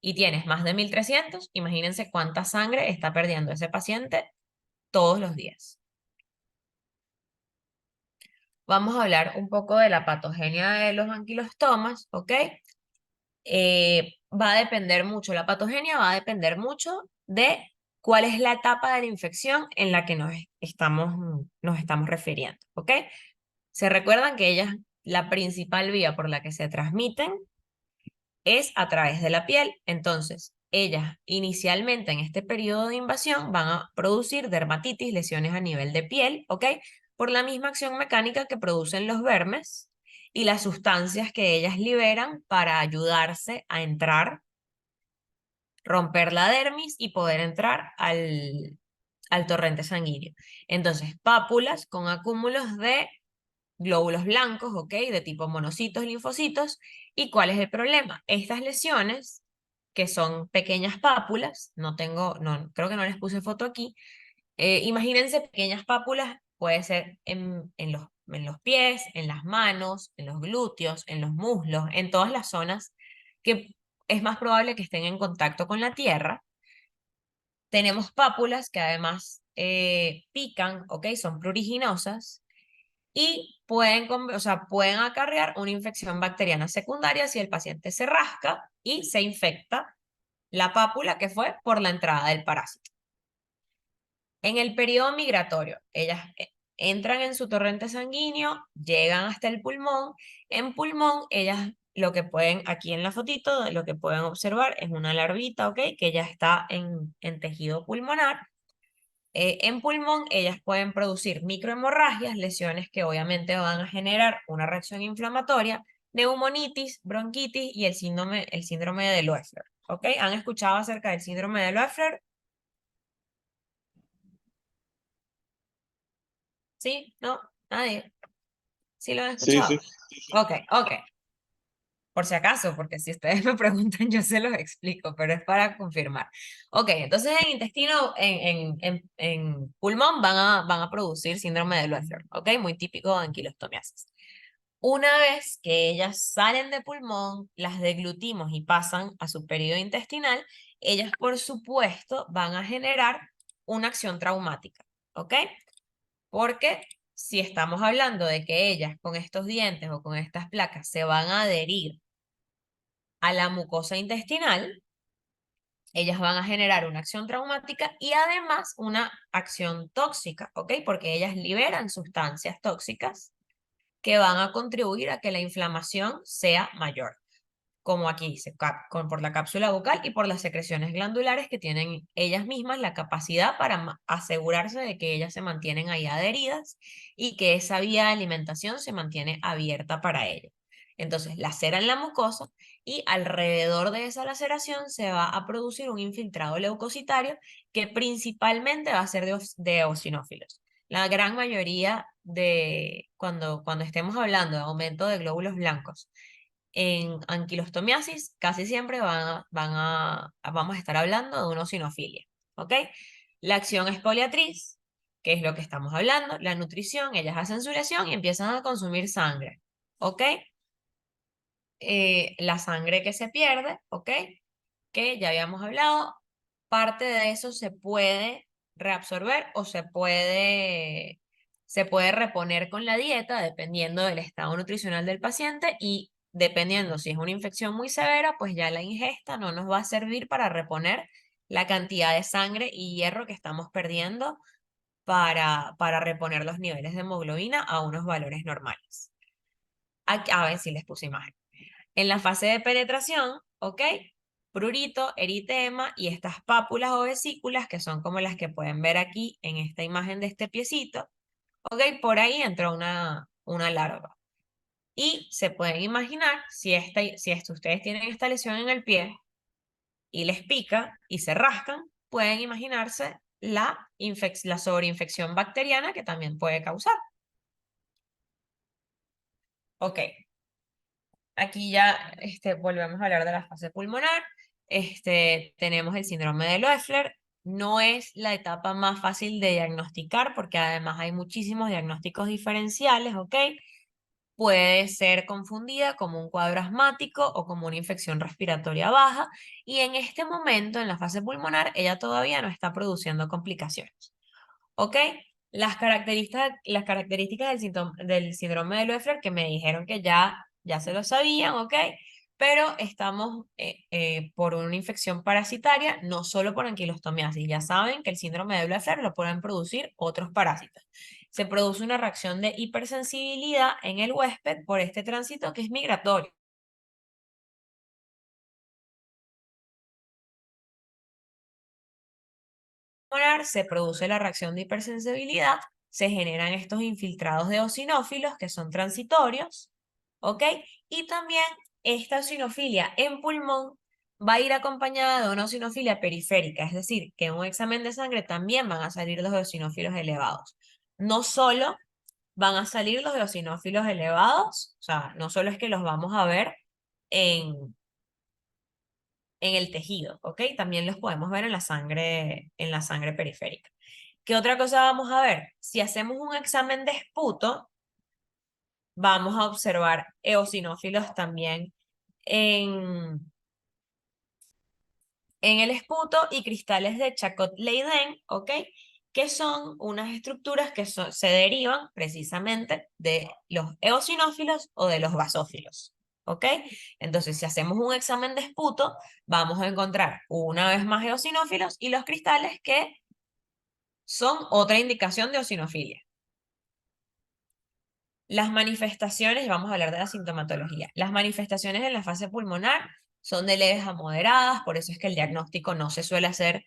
y tienes más de 1300, imagínense cuánta sangre está perdiendo ese paciente todos los días. Vamos a hablar un poco de la patogenia de los anquilostomas, ¿ok? Va a depender mucho, la patogenia va a depender mucho de cuál es la etapa de la infección en la que nos estamos refiriendo, ¿ok? Se recuerdan que la principal vía por la que se transmiten es a través de la piel. Entonces, ellas inicialmente en este periodo de invasión van a producir dermatitis, lesiones a nivel de piel, ¿ok? Por la misma acción mecánica que producen los vermes y las sustancias que ellas liberan para ayudarse a entrar, romper la dermis y poder entrar al torrente sanguíneo. Entonces, pápulas con acúmulos de glóbulos blancos, ¿ok? De tipo monocitos, linfocitos. ¿Y cuál es el problema? Estas lesiones, que son pequeñas pápulas, creo que no les puse foto aquí, imagínense pequeñas pápulas, puede ser en los pies, en las manos, en los glúteos, en los muslos, en todas las zonas que es más probable que estén en contacto con la tierra. Tenemos pápulas que además pican, ¿ok? Son pruriginosas y pueden acarrear una infección bacteriana secundaria si el paciente se rasca y se infecta la pápula que fue por la entrada del parásito. En el periodo migratorio, ellas entran en su torrente sanguíneo, llegan hasta el pulmón. En pulmón, ellas lo que pueden, aquí en la fotito, lo que pueden observar es una larvita, ¿ok? Que ya está en tejido pulmonar. En pulmón, ellas pueden producir microhemorragias, lesiones que obviamente van a generar una reacción inflamatoria, neumonitis, bronquitis y el síndrome de Loeffler. ¿Ok? ¿Han escuchado acerca del síndrome de Loeffler? ¿Sí? ¿No? ¿Nadie? ¿Sí lo han Sí, escuchado? sí. Ok, ok. Por si acaso, porque si ustedes me preguntan, yo se los explico, pero es para confirmar. Ok, entonces en intestino, en pulmón van a producir síndrome de Loeffler, ok, muy típico de anquilostomiasis. Una vez que ellas salen de pulmón, las deglutimos y pasan a su periodo intestinal, ellas por supuesto van a generar una acción traumática, ¿ok? Porque si estamos hablando de que ellas con estos dientes o con estas placas se van a adherir a la mucosa intestinal, ellas van a generar una acción traumática y además una acción tóxica, ¿ok? Porque ellas liberan sustancias tóxicas que van a contribuir a que la inflamación sea mayor, como aquí dice, por la cápsula bucal y por las secreciones glandulares que tienen ellas mismas la capacidad para asegurarse de que ellas se mantienen ahí adheridas y que esa vía de alimentación se mantiene abierta para ellas. Entonces, laceran la mucosa y alrededor de esa laceración se va a producir un infiltrado leucocitario que principalmente va a ser de eosinófilos. La gran mayoría de, cuando estemos hablando de aumento de glóbulos blancos en anquilostomiasis, casi siempre vamos a estar hablando de una eosinofilia, ¿ok? La acción exfoliatriz, que es lo que estamos hablando, la nutrición, ellas hacen su lesión y empiezan a consumir sangre, ¿ok? La sangre que se pierde, ¿ok? Que ya habíamos hablado, parte de eso se puede reabsorber o se puede reponer con la dieta, dependiendo del estado nutricional del paciente y dependiendo si es una infección muy severa, pues ya la ingesta no nos va a servir para reponer la cantidad de sangre y hierro que estamos perdiendo para reponer los niveles de hemoglobina a unos valores normales. A ver si les puse imagen. En la fase de penetración, ¿ok? Prurito, eritema y estas pápulas o vesículas, que son como las que pueden ver aquí en esta imagen de este piecito, ¿ok? Por ahí entró una larva. Y se pueden imaginar, si ustedes tienen esta lesión en el pie y les pica y se rascan, pueden imaginarse la sobreinfección bacteriana que también puede causar. Ok. Aquí ya volvemos a hablar de la fase pulmonar. Tenemos el síndrome de Loeffler. No es la etapa más fácil de diagnosticar porque además hay muchísimos diagnósticos diferenciales, ¿ok? Puede ser confundida como un cuadro asmático o como una infección respiratoria baja y en este momento, en la fase pulmonar, ella todavía no está produciendo complicaciones, ¿ok? Las características del síndrome de Loeffler que me dijeron que ya se lo sabían, ¿ok? Pero estamos por una infección parasitaria, no solo por anquilostomiasis. Ya saben que el síndrome de Loeffler lo pueden producir otros parásitos. Se produce una reacción de hipersensibilidad en el huésped por este tránsito que es migratorio. Se produce la reacción de hipersensibilidad, se generan estos infiltrados de eosinófilos que son transitorios, ¿ok? Y también esta eosinofilia en pulmón va a ir acompañada de una eosinofilia periférica, es decir, que en un examen de sangre también van a salir los eosinófilos elevados. No solo van a salir los eosinófilos elevados, o sea, no solo es que los vamos a ver en, en el tejido, ¿ok? También los podemos ver en la sangre periférica. ¿Qué otra cosa vamos a ver? Si hacemos un examen de esputo, vamos a observar eosinófilos también en, en el esputo y cristales de Charcot-Leyden, ¿ok? Que son unas estructuras que se derivan precisamente de los eosinófilos o de los basófilos, ¿ok? Entonces, si hacemos un examen de esputo, vamos a encontrar una vez más eosinófilos y los cristales que son otra indicación de eosinofilia. Las manifestaciones, vamos a hablar de la sintomatología. Las manifestaciones en la fase pulmonar son de leves a moderadas, por eso es que el diagnóstico no se suele hacer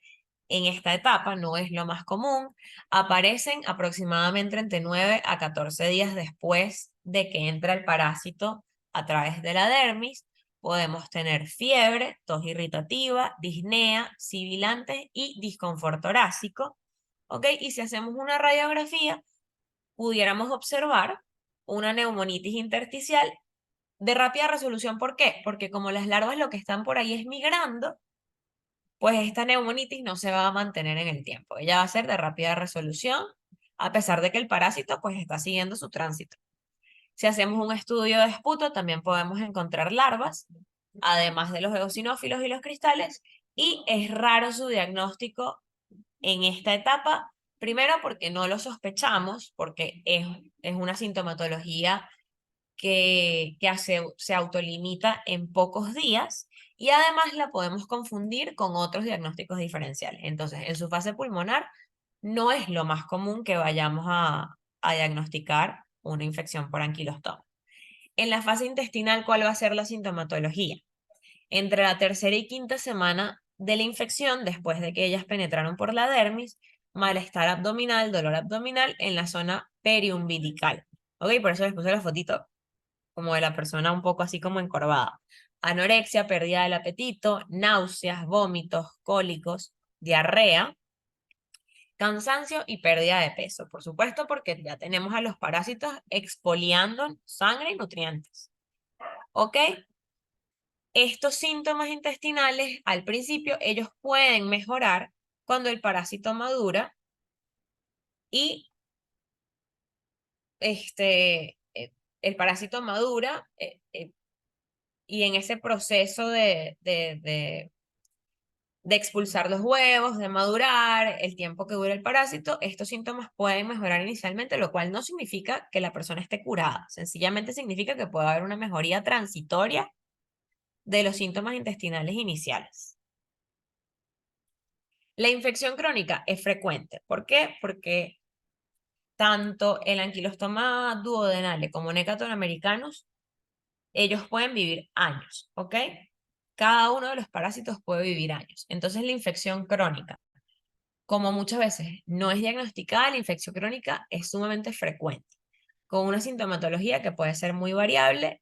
en esta etapa, no es lo más común. Aparecen aproximadamente entre 9 a 14 días después de que entra el parásito a través de la dermis. Podemos tener fiebre, tos irritativa, disnea, sibilante y disconfort torácico. ¿Ok? Y si hacemos una radiografía, pudiéramos observar una neumonitis intersticial de rápida resolución. ¿Por qué? Porque como las larvas lo que están por ahí es migrando, pues esta neumonitis no se va a mantener en el tiempo. Ella va a ser de rápida resolución, a pesar de que el parásito pues está siguiendo su tránsito. Si hacemos un estudio de esputo, también podemos encontrar larvas, además de los eosinófilos y los cristales, y es raro su diagnóstico en esta etapa, primero porque no lo sospechamos, porque es una sintomatología que se autolimita en pocos días, Y además la podemos confundir con otros diagnósticos diferenciales. Entonces, en su fase pulmonar no es lo más común que vayamos a diagnosticar una infección por anquilostoma. En la fase intestinal, ¿cuál va a ser la sintomatología? Entre la tercera y quinta semana de la infección, después de que ellas penetraron por la dermis, malestar abdominal, dolor abdominal en la zona periumbilical. ¿Ok? Por eso les puse la fotito como de la persona un poco así como encorvada. Anorexia, pérdida del apetito, náuseas, vómitos, cólicos, diarrea, cansancio y pérdida de peso. Por supuesto, porque ya tenemos a los parásitos expoliando sangre y nutrientes. ¿Ok? Estos síntomas intestinales, al principio, ellos pueden mejorar cuando el parásito madura y el parásito madura y en ese proceso de expulsar los huevos, de madurar, el tiempo que dura el parásito, estos síntomas pueden mejorar inicialmente, lo cual no significa que la persona esté curada, sencillamente significa que puede haber una mejoría transitoria de los síntomas intestinales iniciales. La infección crónica es frecuente. ¿Por qué? Porque tanto el anquilostoma duodenale como Necaton americanos, ellos pueden vivir años, ¿ok? Cada uno de los parásitos puede vivir años. Entonces la infección crónica, como muchas veces no es diagnosticada, la infección crónica es sumamente frecuente, con una sintomatología que puede ser muy variable,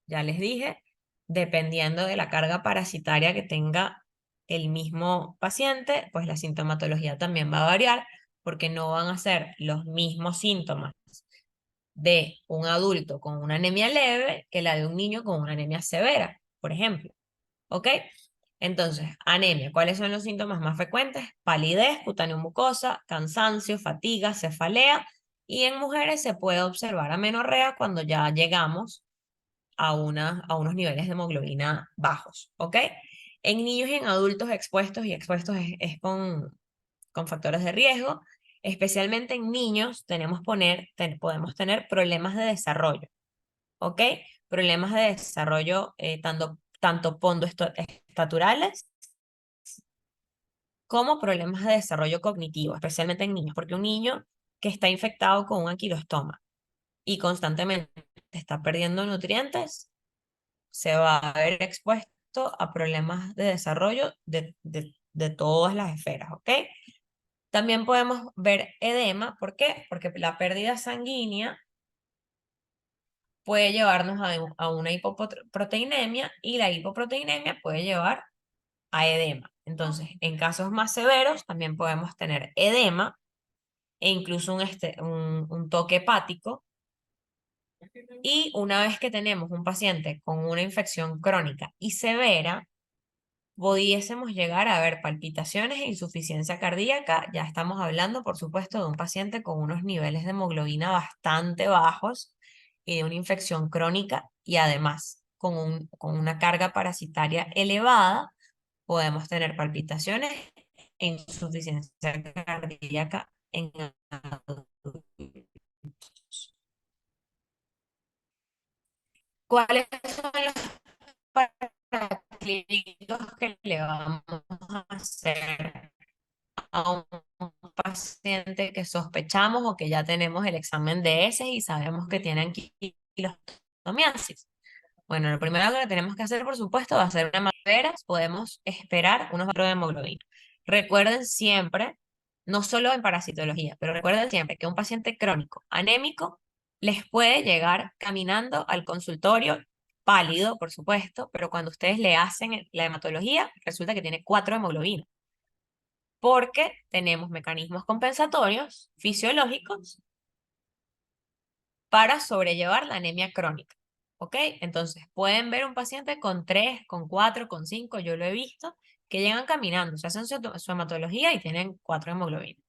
ya les dije, dependiendo de la carga parasitaria que tenga el mismo paciente, pues la sintomatología también va a variar, porque no van a ser los mismos síntomas de un adulto con una anemia leve que la de un niño con una anemia severa, por ejemplo. ¿Ok? Entonces, anemia, ¿cuáles son los síntomas más frecuentes? Palidez, cutáneo mucosa, cansancio, fatiga, cefalea, y en mujeres se puede observar amenorrea cuando ya llegamos a unos niveles de hemoglobina bajos, ¿ok? En niños y en adultos expuestos, y expuestos es con factores de riesgo, especialmente en niños podemos tener problemas de desarrollo, ¿ok? Problemas de desarrollo tanto pondoestaturales como problemas de desarrollo cognitivo, especialmente en niños, porque un niño que está infectado con un anquilostoma y constantemente está perdiendo nutrientes, se va a ver expuesto a problemas de desarrollo de todas las esferas, ¿ok? También podemos ver edema, ¿por qué? Porque la pérdida sanguínea puede llevarnos a una hipoproteinemia y la hipoproteinemia puede llevar a edema. Entonces, en casos más severos también podemos tener edema e incluso un toque hepático. Y una vez que tenemos un paciente con una infección crónica y severa, pudiésemos llegar a ver palpitaciones e insuficiencia cardíaca. Ya estamos hablando, por supuesto, de un paciente con unos niveles de hemoglobina bastante bajos y de una infección crónica y además con una carga parasitaria elevada, podemos tener palpitaciones e insuficiencia cardíaca en adultos. ¿Cuáles son los paraclínicos que le vamos a hacer a un paciente que sospechamos o que ya tenemos el examen de heces y sabemos que tiene anquilostomiasis? Bueno, lo primero que tenemos que hacer, por supuesto, va a ser una maderas. Podemos esperar unos metros de hemoglobina. Recuerden siempre, no solo en parasitología, pero recuerden siempre que un paciente crónico anémico les puede llegar caminando al consultorio pálido, por supuesto, pero cuando ustedes le hacen la hematología, resulta que tiene 4 hemoglobinas, porque tenemos mecanismos compensatorios fisiológicos para sobrellevar la anemia crónica. ¿Ok? Entonces, pueden ver un paciente con 3, con 4, con 5, yo lo he visto, que llegan caminando, se hacen su hematología y tienen 4 hemoglobinas.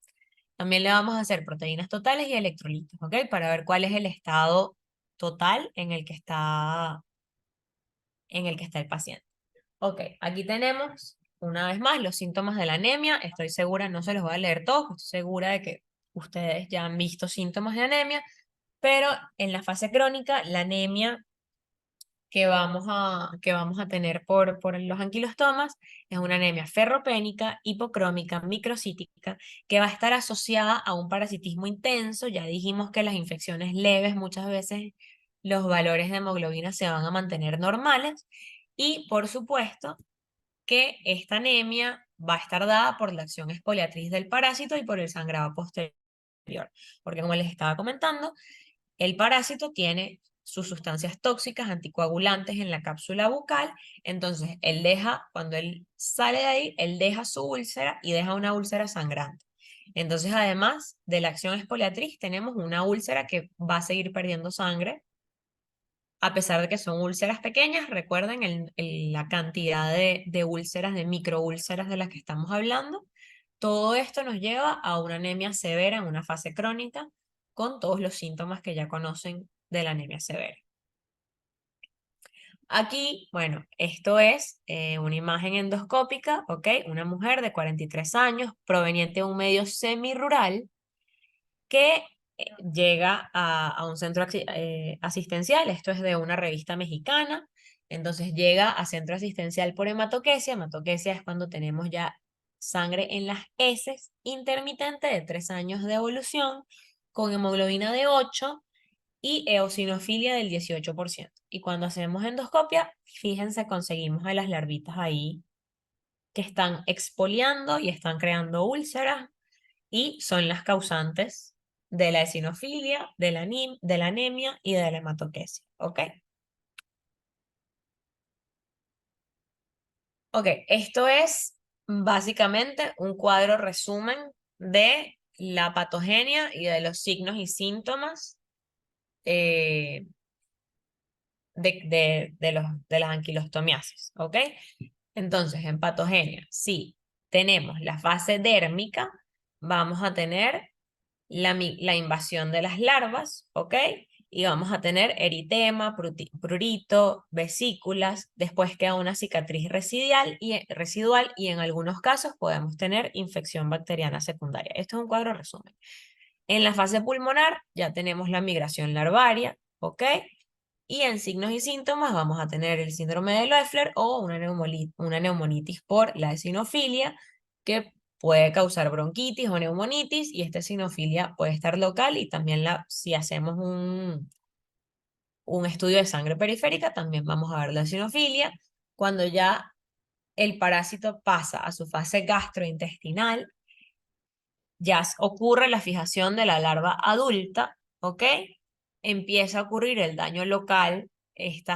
También le vamos a hacer proteínas totales y electrolitos, ¿ok? Para ver cuál es el estado total en el que está el paciente. Ok, aquí tenemos una vez más los síntomas de la anemia. Estoy segura, no se los voy a leer todos, estoy segura de que ustedes ya han visto síntomas de anemia, pero en la fase crónica la anemia que vamos a tener por los anquilostomas es una anemia ferropénica, hipocrómica, microcítica, que va a estar asociada a un parasitismo intenso. Ya dijimos que las infecciones leves muchas veces los valores de hemoglobina se van a mantener normales y por supuesto que esta anemia va a estar dada por la acción exfoliatriz del parásito y por el sangrado posterior. Porque como les estaba comentando, el parásito tiene sus sustancias tóxicas anticoagulantes en la cápsula bucal, entonces él deja, cuando él sale de ahí, él deja su úlcera y deja una úlcera sangrante. Entonces, además de la acción exfoliatriz, tenemos una úlcera que va a seguir perdiendo sangre, a pesar de que son úlceras pequeñas. Recuerden la cantidad de úlceras, de microúlceras de las que estamos hablando. Todo esto nos lleva a una anemia severa en una fase crónica, con todos los síntomas que ya conocen de la anemia severa. Aquí, bueno, esto es una imagen endoscópica, ¿ok? Una mujer de 43 años, proveniente de un medio semirural, que llega a un centro asistencial. Esto es de una revista mexicana. Entonces llega a centro asistencial por hematoquesia. Hematoquesia es cuando tenemos ya sangre en las heces, intermitente de 3 años de evolución, con hemoglobina de 8 y eosinofilia del 18%. Y cuando hacemos endoscopia, fíjense, conseguimos a las larvitas ahí que están expoliando y están creando úlceras y son las causantes de la eosinofilia, de la anemia y de la hematoquesia. ¿Ok? Ok, esto es básicamente un cuadro resumen de la patogenia y de los signos y síntomas eh, de las anquilostomiasis, ¿ok? Entonces, en patogenia, sí, tenemos la fase dérmica, vamos a tener la invasión de las larvas, ¿ok? Y vamos a tener eritema, prurito, vesículas, después queda una cicatriz residual y en algunos casos podemos tener infección bacteriana secundaria. Esto es un cuadro resumen. En la fase pulmonar ya tenemos la migración larvaria, ¿ok? Y en signos y síntomas vamos a tener el síndrome de Loeffler o una neumonitis por la eosinofilia, que puede causar bronquitis o neumonitis, y esta eosinofilia puede estar local y también si hacemos un estudio de sangre periférica, también vamos a ver la eosinofilia. Cuando ya el parásito pasa a su fase gastrointestinal, ya ocurre la fijación de la larva adulta, ¿ok? Empieza a ocurrir el daño local, la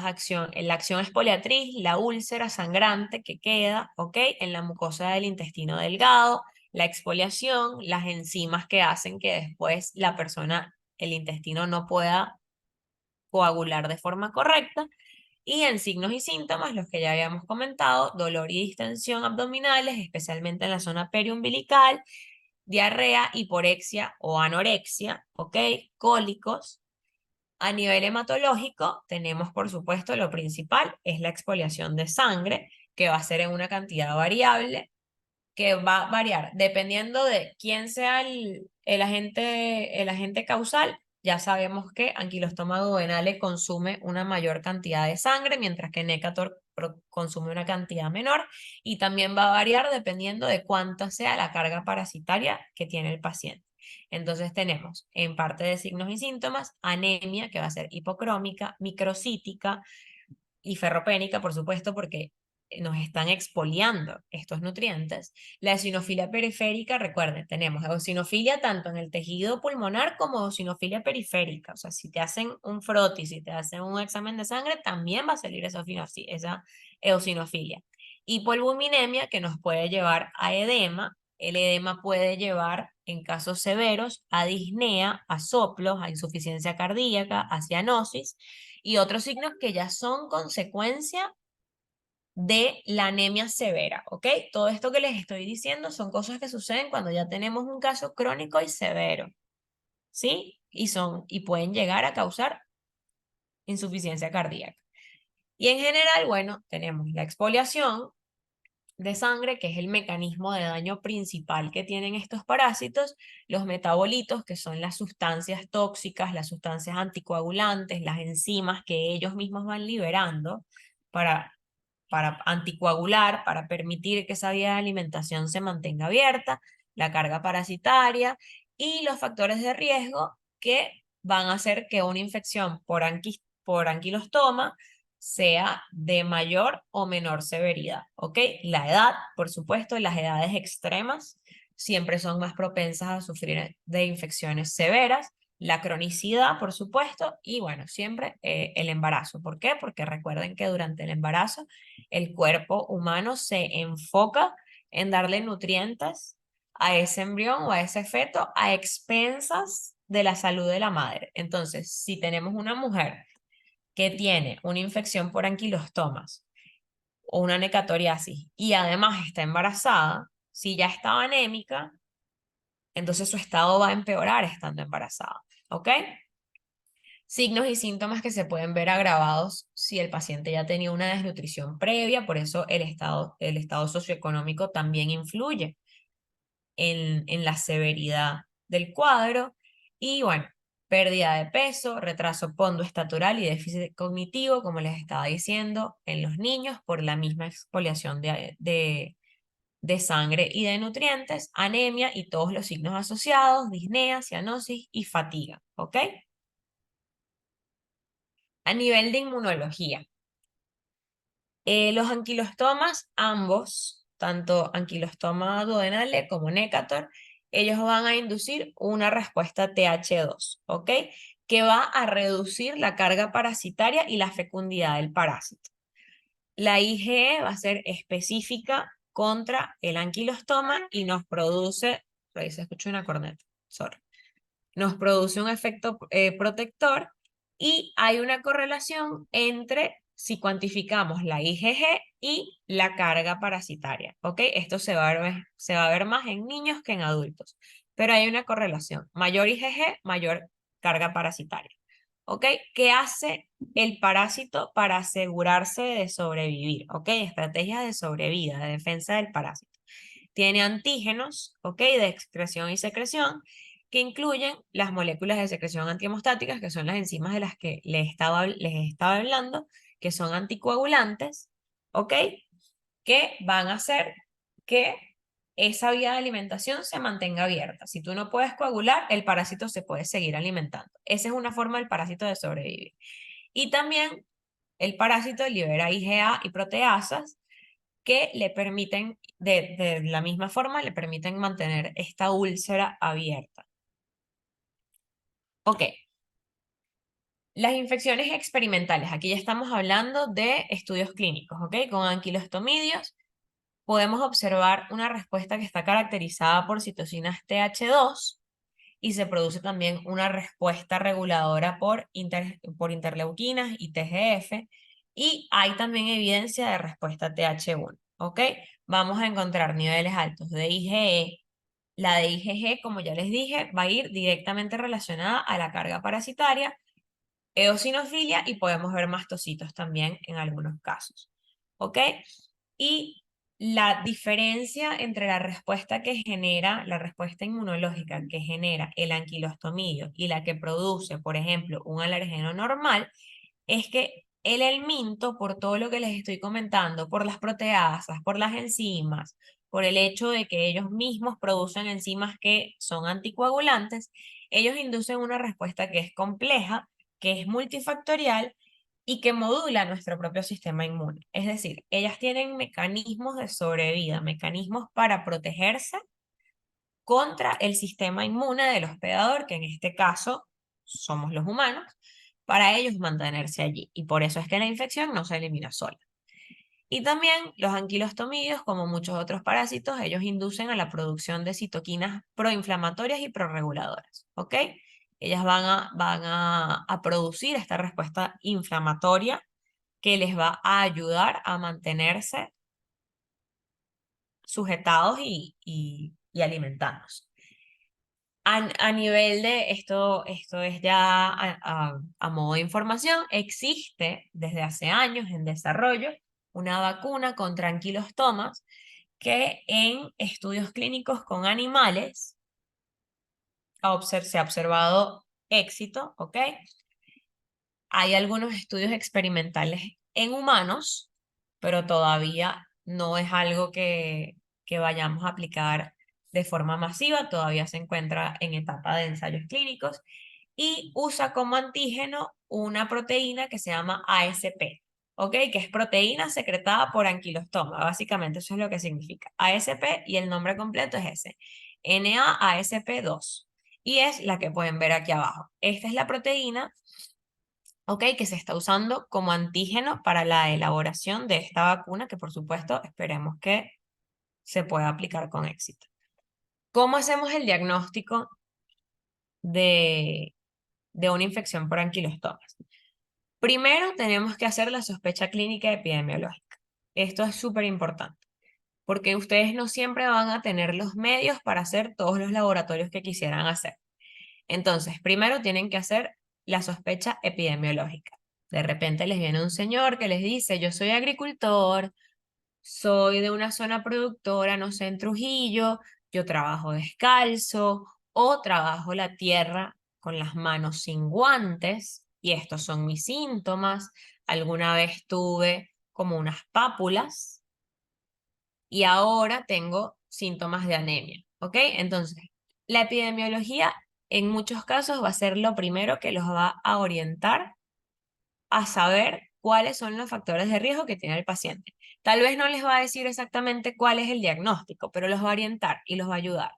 acción exfoliatriz, la úlcera sangrante que queda, ¿ok? En la mucosa del intestino delgado, la exfoliación, las enzimas que hacen que después el intestino no pueda coagular de forma correcta. Y en signos y síntomas, los que ya habíamos comentado, dolor y distensión abdominales, especialmente en la zona periumbilical, diarrea, hiporexia o anorexia, ¿ok? Cólicos. A nivel hematológico, tenemos por supuesto lo principal, es la exfoliación de sangre, que va a ser en una cantidad variable, que va a variar dependiendo de quién sea el agente causal. Ya sabemos que Ankylostoma duodenale consume una mayor cantidad de sangre, mientras que Necator consume una cantidad menor, y también va a variar dependiendo de cuánta sea la carga parasitaria que tiene el paciente. Entonces tenemos en parte de signos y síntomas anemia, que va a ser hipocrómica, microcítica y ferropénica, por supuesto, porque nos están expoliando estos nutrientes. La eosinofilia periférica, recuerden, tenemos eosinofilia tanto en el tejido pulmonar como eosinofilia periférica. O sea, si te hacen un frotis, si te hacen un examen de sangre, también va a salir esa eosinofilia. Hipolbuminemia, que nos puede llevar a edema. El edema puede llevar, en casos severos, a disnea, a soplos, a insuficiencia cardíaca, a cianosis y otros signos que ya son consecuencia de la anemia severa, ¿ok? Todo esto que les estoy diciendo son cosas que suceden cuando ya tenemos un caso crónico y severo, ¿sí? Y pueden llegar a causar insuficiencia cardíaca. Y en general, bueno, tenemos la exfoliación, de sangre, que es el mecanismo de daño principal que tienen estos parásitos, los metabolitos, que son las sustancias tóxicas, las sustancias anticoagulantes, las enzimas que ellos mismos van liberando para, para anticoagular, para permitir que esa vía de alimentación se mantenga abierta, la carga parasitaria y los factores de riesgo que van a hacer que una infección por anquilostoma sea de mayor o menor severidad, ¿ok? La edad, por supuesto, las edades extremas siempre son más propensas a sufrir de infecciones severas, la cronicidad, por supuesto, y bueno, siempre el embarazo. ¿Por qué? Porque recuerden que durante el embarazo el cuerpo humano se enfoca en darle nutrientes a ese embrión o a ese feto a expensas de la salud de la madre. Entonces, si tenemos una mujer que tiene una infección por anquilostomas o una necatoriasis y además está embarazada, si ya estaba anémica, entonces su estado va a empeorar estando embarazada, ¿ok? Signos y síntomas que se pueden ver agravados si el paciente ya tenía una desnutrición previa, por eso el estado socioeconómico también influye en la severidad del cuadro. Y bueno, pérdida de peso, retraso pondoestatural y déficit cognitivo, como les estaba diciendo, en los niños por la misma exfoliación de sangre y de nutrientes, anemia y todos los signos asociados, disnea, cianosis y fatiga, ¿ok? A nivel de inmunología, los anquilostomas, ambos, tanto anquilostoma duodenale como Necator, ellos van a inducir una respuesta TH2, ¿ok? Que va a reducir la carga parasitaria y la fecundidad del parásito. La IgE va a ser específica contra el anquilostoma y nos produce, por ahí se escucha una corneta, sorry, nos produce un efecto protector y hay una correlación entre si cuantificamos la IgG y la carga parasitaria, ¿ok? Esto se va a ver más en niños que en adultos, pero hay una correlación, mayor IgG, mayor carga parasitaria, ¿ok? ¿Qué hace el parásito para asegurarse de sobrevivir? ¿Ok? Estrategias de sobrevida, de defensa del parásito. Tiene antígenos, ¿ok? De excreción y secreción, que incluyen las moléculas de secreción antihemostáticas, que son las enzimas de las que les estaba hablando, que son anticoagulantes, ¿ok? Que van a hacer que esa vía de alimentación se mantenga abierta. Si tú no puedes coagular, el parásito se puede seguir alimentando. Esa es una forma del parásito de sobrevivir. Y también el parásito libera IgA y proteasas que le permiten, de la misma forma, le permiten mantener esta úlcera abierta. Ok. Las infecciones experimentales. Aquí ya estamos hablando de estudios clínicos, ¿ok? Con anquilostomidios podemos observar una respuesta que está caracterizada por citocinas TH2 y se produce también una respuesta reguladora por interleuquinas y TGF y hay también evidencia de respuesta TH1, ¿ok? Vamos a encontrar niveles altos de IgE. La de IgG, como ya les dije, va a ir directamente relacionada a la carga parasitaria, eosinofilia y podemos ver mastocitos también en algunos casos, ¿ok? Y la diferencia entre la respuesta que genera, la respuesta inmunológica que genera el anquilostomidio y la que produce, por ejemplo, un alergeno normal, es que el helminto, por todo lo que les estoy comentando, por las proteasas, por las enzimas, por el hecho de que ellos mismos producen enzimas que son anticoagulantes, ellos inducen una respuesta que es compleja, que es multifactorial y que modula nuestro propio sistema inmune. Es decir, ellas tienen mecanismos de sobrevida, mecanismos para protegerse contra el sistema inmune del hospedador, que en este caso somos los humanos, para ellos mantenerse allí. Y por eso es que la infección no se elimina sola. Y también los anquilostomidios, como muchos otros parásitos, ellos inducen a la producción de citoquinas proinflamatorias y prorreguladoras, ¿ok? Ellas van a producir esta respuesta inflamatoria que les va a ayudar a mantenerse sujetados y alimentándose. A nivel de esto es ya a modo de información, existe desde hace años en desarrollo una vacuna contra anquilostomas que en estudios clínicos con animales se ha observado éxito, ¿ok? Hay algunos estudios experimentales en humanos, pero todavía no es algo que vayamos a aplicar de forma masiva, todavía se encuentra en etapa de ensayos clínicos y usa como antígeno una proteína que se llama ASP, ¿ok? Que es proteína secretada por anquilostoma, básicamente eso es lo que significa. ASP y el nombre completo es ese, NAASP2, y es la que pueden ver aquí abajo. Esta es la proteína, ¿ok? Que se está usando como antígeno para la elaboración de esta vacuna, que por supuesto esperemos que se pueda aplicar con éxito. ¿Cómo hacemos el diagnóstico de, de una infección por anquilostomas? Primero tenemos que hacer la sospecha clínica epidemiológica. Esto es súper importante, porque ustedes no siempre van a tener los medios para hacer todos los laboratorios que quisieran hacer. Entonces, primero tienen que hacer la sospecha epidemiológica. De repente les viene un señor que les dice, yo soy agricultor, soy de una zona productora, no sé, en Trujillo, yo trabajo descalzo o trabajo la tierra con las manos sin guantes y estos son mis síntomas. Alguna vez tuve como unas pápulas y ahora tengo síntomas de anemia, ¿ok? Entonces, la epidemiología en muchos casos va a ser lo primero que los va a orientar a saber cuáles son los factores de riesgo que tiene el paciente. Tal vez no les va a decir exactamente cuál es el diagnóstico, pero los va a orientar y los va a ayudar.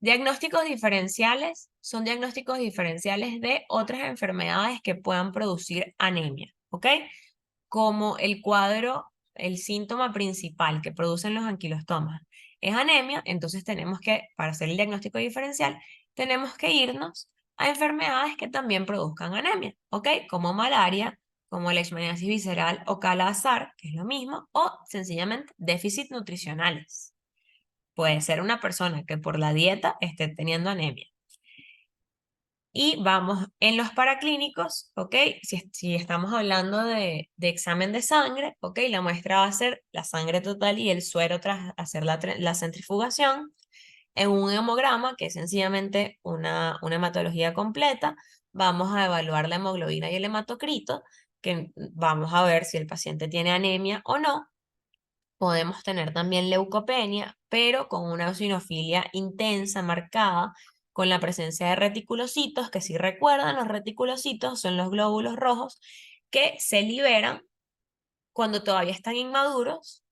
Diagnósticos diferenciales son diagnósticos diferenciales de otras enfermedades que puedan producir anemia, ¿ok? Como el cuadro, el síntoma principal que producen los anquilostomas es anemia, entonces tenemos que, para hacer el diagnóstico diferencial, tenemos que irnos a enfermedades que también produzcan anemia, ¿ok? Como malaria, como leishmaniasis visceral o Kala-Azar, que es lo mismo, o sencillamente déficit nutricionales. Puede ser una persona que por la dieta esté teniendo anemia. Y vamos en los paraclínicos, ¿ok? Si estamos hablando de examen de sangre, ¿ok? La muestra va a ser la sangre total y el suero tras hacer la centrifugación. En un hemograma, que es sencillamente una hematología completa, vamos a evaluar la hemoglobina y el hematocrito, que vamos a ver si el paciente tiene anemia o no. Podemos tener también leucopenia, pero con una eosinofilia intensa, marcada, con la presencia de reticulocitos, que si recuerdan, los reticulocitos son los glóbulos rojos que se liberan cuando todavía están inmaduros,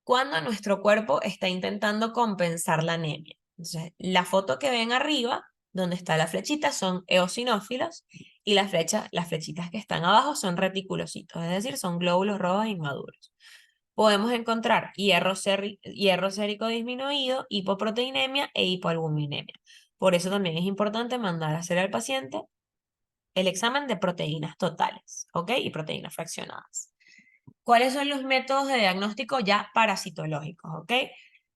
cuando nuestro cuerpo está intentando compensar la anemia. Entonces, la foto que ven arriba, donde está la flechita, son eosinófilos y las flechitas que están abajo son reticulocitos, es decir, son glóbulos rojos inmaduros. Podemos encontrar hierro sérico disminuido, hipoproteinemia e hipoalbuminemia. Por eso también es importante mandar a hacer al paciente el examen de proteínas totales, ¿ok? Y proteínas fraccionadas. ¿Cuáles son los métodos de diagnóstico ya parasitológicos, ok?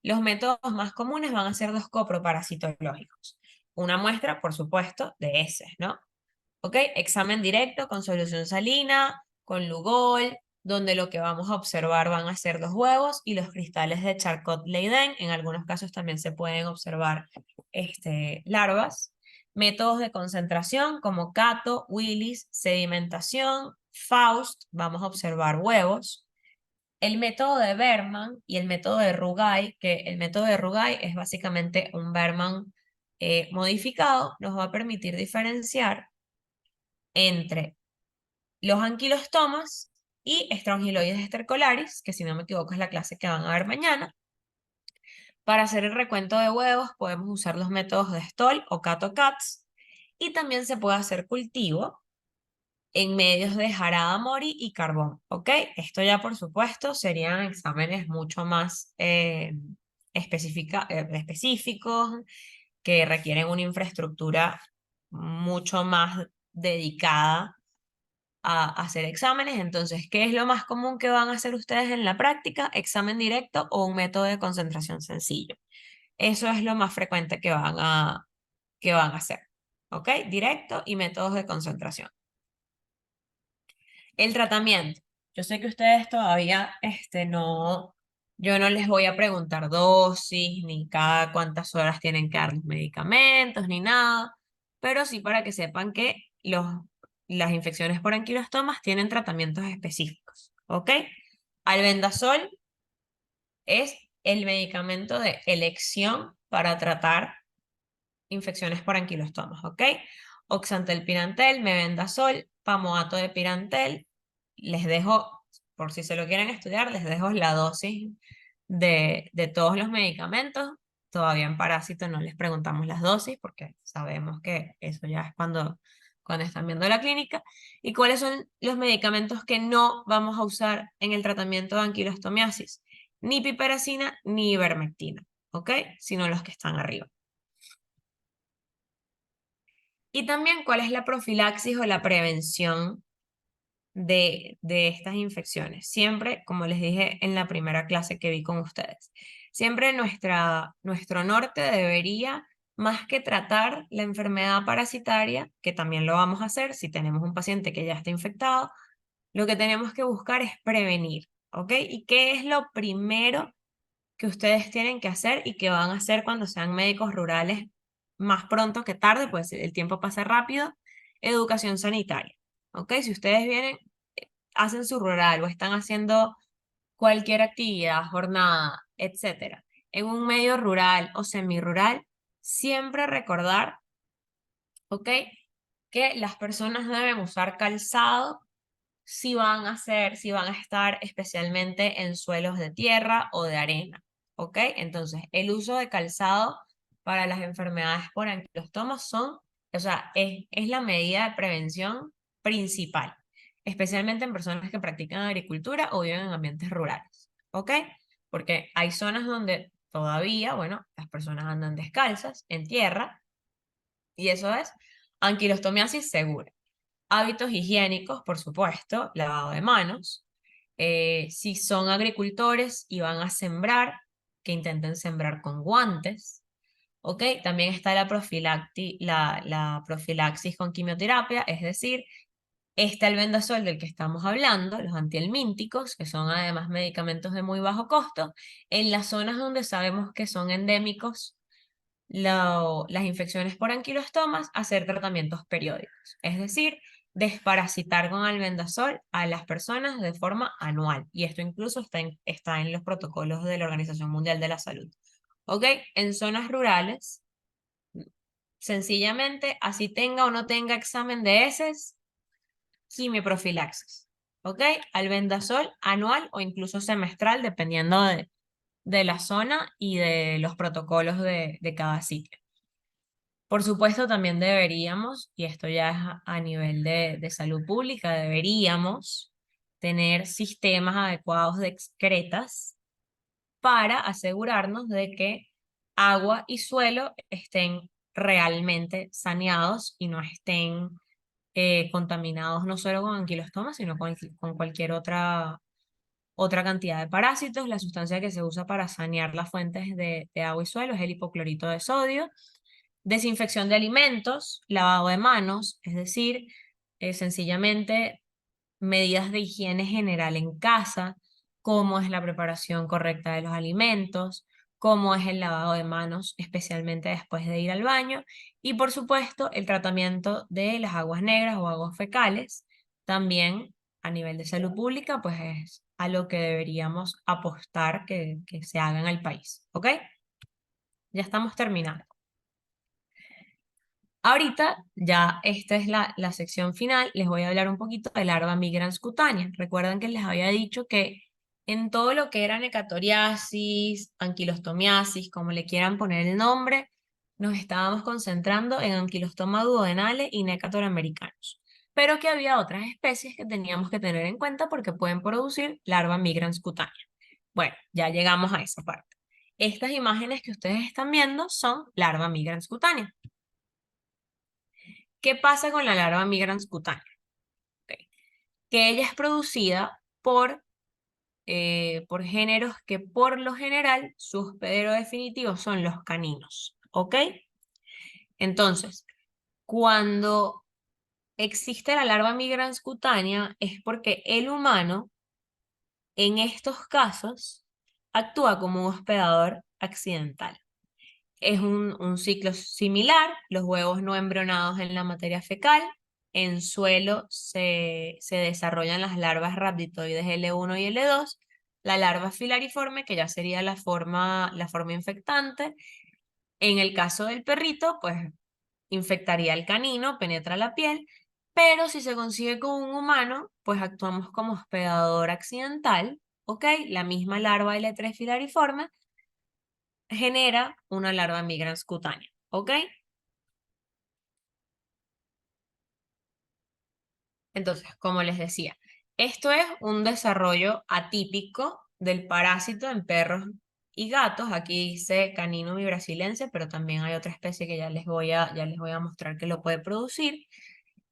Los métodos más comunes van a ser dos coproparasitológicos. Una muestra, por supuesto, de heces, ¿no? ¿Ok? Examen directo con solución salina, con Lugol, donde lo que vamos a observar van a ser los huevos y los cristales de Charcot-Leyden. En algunos casos también se pueden observar larvas. Métodos de concentración como Cato, Willis, sedimentación, Faust, vamos a observar huevos. El método de Berman y el método de Rugai, que el método de Rugai es básicamente un Berman modificado, nos va a permitir diferenciar entre los anquilostomas y estrongiloides estercolaris, que si no me equivoco es la clase que van a ver mañana. Para hacer el recuento de huevos podemos usar los métodos de Stoll o Cato-Cats y también se puede hacer cultivo en medios de jarada mori y carbón, ¿ok? Esto ya por supuesto serían exámenes mucho más específicos que requieren una infraestructura mucho más dedicada a hacer exámenes. Entonces, ¿qué es lo más común que van a hacer ustedes en la práctica? Examen directo o un método de concentración sencillo. Eso es lo más frecuente que van a hacer. ¿Ok? Directo y métodos de concentración. El tratamiento. Yo sé que ustedes todavía no Yo no les voy a preguntar dosis, ni cada cuántas horas tienen que dar los medicamentos, ni nada, pero sí para que sepan que las infecciones por anquilostomas tienen tratamientos específicos, ¿ok? Albendazol es el medicamento de elección para tratar infecciones por anquilostomas, ¿ok? Oxantel mebendazol, pamoato de pirantel. Les dejo, por si se lo quieren estudiar, les dejo la dosis de todos los medicamentos. Todavía en parásito no les preguntamos las dosis porque sabemos que eso ya es cuando están viendo la clínica. ¿Y cuáles son los medicamentos que no vamos a usar en el tratamiento de anquilostomiasis? Ni piperacina ni ivermectina, ¿ok? Sino los que están arriba. Y también cuál es la profilaxis o la prevención de estas infecciones. Siempre, como les dije en la primera clase que vi con ustedes, siempre nuestro norte debería, más que tratar la enfermedad parasitaria, que también lo vamos a hacer si tenemos un paciente que ya está infectado, lo que tenemos que buscar es prevenir, ¿ok? ¿Y qué es lo primero que ustedes tienen que hacer y que van a hacer cuando sean médicos rurales más pronto que tarde? Pues el tiempo pasa rápido? Educación sanitaria, ¿ok? Si ustedes vienen, hacen su rural o están haciendo cualquier actividad, jornada, etcétera, en un medio rural o semirural, siempre recordar, ¿ok? Que las personas deben usar calzado si van a estar especialmente en suelos de tierra o de arena, ¿ok? Entonces, el uso de calzado para las enfermedades por anquilostomas o sea, es la medida de prevención principal, especialmente en personas que practican agricultura o viven en ambientes rurales, ¿ok? Porque hay zonas donde todavía, bueno, las personas andan descalzas en tierra y eso es anquilostomiasis segura. Hábitos higiénicos, por supuesto, lavado de manos. Si son agricultores y van a sembrar, que intenten sembrar con guantes. ¿Ok? También está la profilaxis con quimioterapia, es decir, está el vendasol del que estamos hablando, los antihelmínticos, que son además medicamentos de muy bajo costo, en las zonas donde sabemos que son endémicos las infecciones por anquilostomas, hacer tratamientos periódicos, es decir, desparasitar con albendazol a las personas de forma anual. Y esto incluso está en los protocolos de la Organización Mundial de la Salud. ¿Ok? En zonas rurales, sencillamente, así tenga o no tenga examen de heces, quimioprofilaxis. ¿Ok? Albendazol anual o incluso semestral, dependiendo de la zona y de los protocolos de cada sitio. Por supuesto, también deberíamos, y esto ya es a nivel de salud pública, deberíamos tener sistemas adecuados de excretas para asegurarnos de que agua y suelo estén realmente saneados y no estén contaminados no solo con anquilostomas, sino con cualquier otra cantidad de parásitos. La sustancia que se usa para sanear las fuentes de agua y suelo es el hipoclorito de sodio. Desinfección de alimentos, lavado de manos, es decir, sencillamente medidas de higiene general en casa, cómo es la preparación correcta de los alimentos, cómo es el lavado de manos, especialmente después de ir al baño, y por supuesto el tratamiento de las aguas negras o aguas fecales, también a nivel de salud pública, pues es a lo que deberíamos apostar que se haga en el país, ¿ok? Ya estamos terminando. Ahorita, ya esta es la sección final, les voy a hablar un poquito de larva migrans cutánea. Recuerden que les había dicho que en todo lo que era necatoriasis, anquilostomiasis, como le quieran poner el nombre, nos estábamos concentrando en anquilostoma duodenale y necator americanos. Pero que había otras especies que teníamos que tener en cuenta porque pueden producir larva migrans cutánea. Bueno, ya llegamos a esa parte. Estas imágenes que ustedes están viendo son larva migrans cutánea. ¿Qué pasa con la larva migrans cutánea? Ok. Que ella es producida por géneros que por lo general su hospedero definitivo son los caninos. ¿Ok? Entonces, cuando existe la larva migrans cutánea es porque el humano, en estos casos, actúa como un hospedador accidental. Es un ciclo similar, los huevos no embrionados en la materia fecal, en suelo se desarrollan las larvas rhabditoides L1 y L2, la larva filariforme, que ya sería la forma infectante. En el caso del perrito, pues infectaría el canino, penetra la piel, pero si se consigue con un humano, pues actuamos como hospedador accidental, ¿ok? La misma larva L3 filariforme genera una larva migrans cutánea, ¿ok? Entonces, como les decía, esto es un desarrollo atípico del parásito en perros y gatos. Aquí dice canino brasilense, pero también hay otra especie que ya les voy a mostrar que lo puede producir.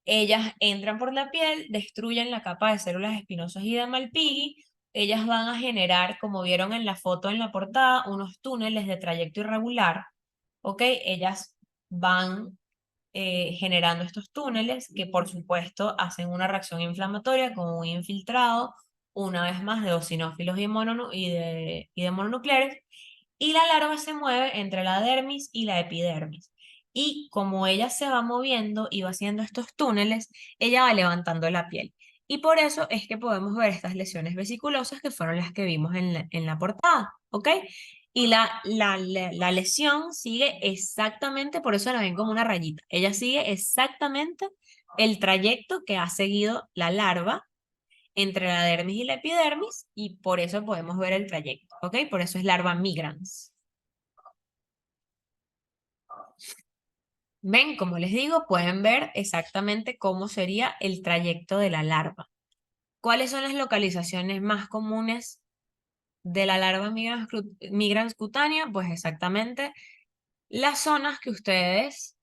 Ellas entran por la piel, destruyen la capa de células espinosas y de Malpighi. Ellas van a generar, como vieron en la foto en la portada, unos túneles de trayecto irregular. ¿Ok? Ellas van generando estos túneles que por supuesto hacen una reacción inflamatoria con un infiltrado, una vez más de eosinófilos y de mononucleares, y la larva se mueve entre la dermis y la epidermis. Y como ella se va moviendo y va haciendo estos túneles, ella va levantando la piel. Y por eso es que podemos ver estas lesiones vesiculosas que fueron las que vimos en la portada, ¿ok? Y la lesión sigue exactamente, por eso la ven como una rayita. Ella sigue exactamente el trayecto que ha seguido la larva entre la dermis y la epidermis y por eso podemos ver el trayecto, ¿ok? Por eso es larva migrans. Ven, como les digo, pueden ver exactamente cómo sería el trayecto de la larva. ¿Cuáles son las localizaciones más comunes de la larva migrans cutánea? Pues exactamente las zonas que ustedes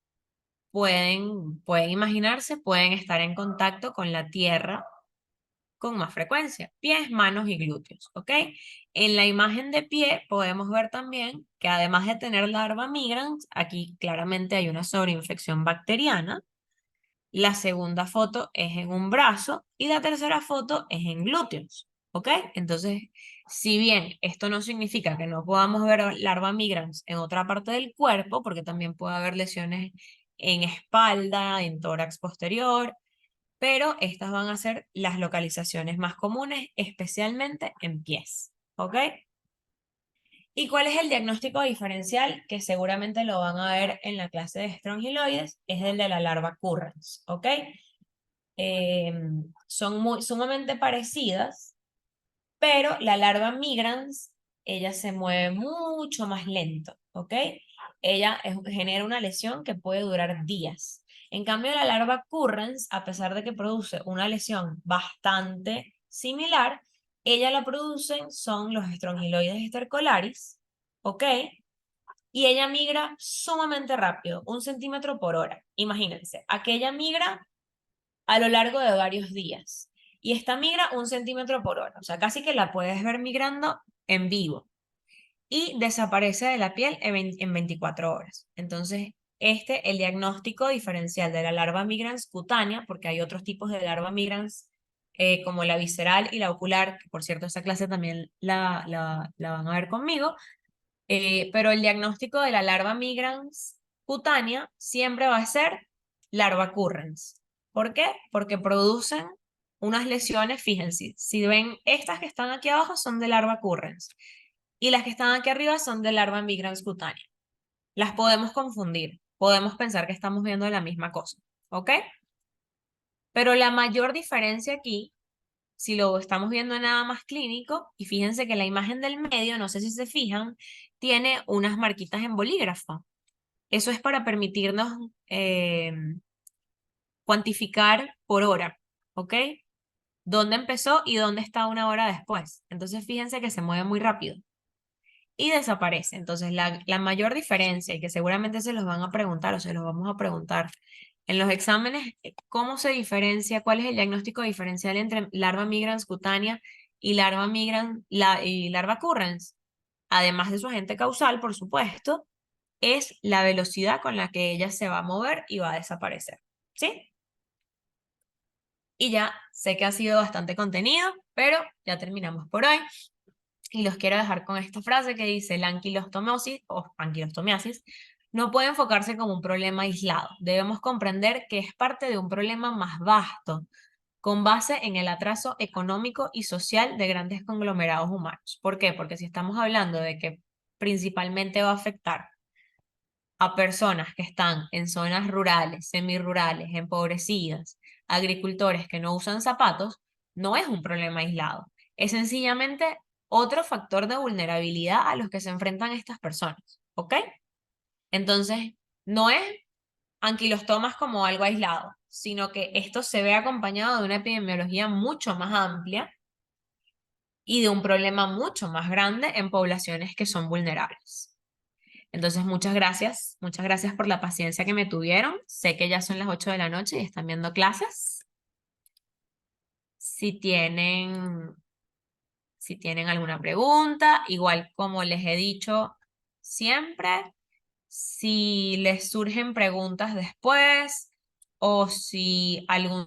pueden imaginarse, pueden estar en contacto con la tierra con más frecuencia, pies, manos y glúteos, ¿ok? En la imagen de pie podemos ver también que además de tener larva migrans, aquí claramente hay una sobreinfección bacteriana. La segunda foto es en un brazo y la tercera foto es en glúteos, ¿ok? Entonces, si bien esto no significa que no podamos ver larva migrans en otra parte del cuerpo, porque también puede haber lesiones en espalda, en tórax posterior, pero estas van a ser las localizaciones más comunes, especialmente en pies, ¿ok? ¿Y cuál es el diagnóstico diferencial? Que seguramente lo van a ver en la clase de estrongiloides, es el de la larva currens, ¿ok? Son sumamente parecidas, pero la larva migrans, ella se mueve mucho más lento, ¿ok? Ella genera una lesión que puede durar días. En cambio, la larva currens, a pesar de que produce una lesión bastante similar, ella la producen son los estrongiloides estercolaris, ¿ok? Y ella migra sumamente rápido, 1 cm/h. Imagínense, aquella migra a lo largo de varios días. Y esta migra 1 cm/h, o sea, casi que la puedes ver migrando en vivo. Y desaparece de la piel en 24 horas. Entonces, el diagnóstico diferencial de la larva migrans cutánea, porque hay otros tipos de larva migrans, como la visceral y la ocular, que por cierto, esa clase también la van a ver conmigo, pero el diagnóstico de la larva migrans cutánea siempre va a ser larva currens. ¿Por qué? Porque producen unas lesiones, fíjense, si ven estas que están aquí abajo son de larva currens y las que están aquí arriba son de larva migrans cutánea. Las podemos confundir, podemos pensar que estamos viendo la misma cosa, ¿ok? Pero la mayor diferencia aquí, si lo estamos viendo nada más clínico, y fíjense que la imagen del medio, no sé si se fijan, tiene unas marquitas en bolígrafo. Eso es para permitirnos cuantificar por hora, ¿ok? ¿Dónde empezó y dónde está una hora después? Entonces fíjense que se mueve muy rápido y desaparece. Entonces la mayor diferencia, y que seguramente se los van a preguntar o se los vamos a preguntar en los exámenes, ¿cómo se diferencia? ¿Cuál es el diagnóstico diferencial entre larva migrans cutánea y y larva currens? Además de su agente causal, por supuesto, es la velocidad con la que ella se va a mover y va a desaparecer. ¿Sí? Y ya sé que ha sido bastante contenido, pero ya terminamos por hoy. y los quiero dejar con esta frase que dice, la anquilostomosis o anquilostomiasis no puede enfocarse como un problema aislado. Debemos comprender que es parte de un problema más vasto, con base en el atraso económico y social de grandes conglomerados humanos. ¿Por qué? Porque si estamos hablando de que principalmente va a afectar a personas que están en zonas rurales, semirurales, empobrecidas, agricultores que no usan zapatos, no es un problema aislado. Es sencillamente otro factor de vulnerabilidad a los que se enfrentan estas personas, ¿ok? Entonces, no es anquilostomas como algo aislado, sino que esto se ve acompañado de una epidemiología mucho más amplia y de un problema mucho más grande en poblaciones que son vulnerables. Entonces, muchas gracias por la paciencia que me tuvieron. Sé que ya son las 8 de la noche y están viendo clases. Si tienen, si tienen alguna pregunta, igual como les he dicho siempre, si les surgen preguntas después o si algún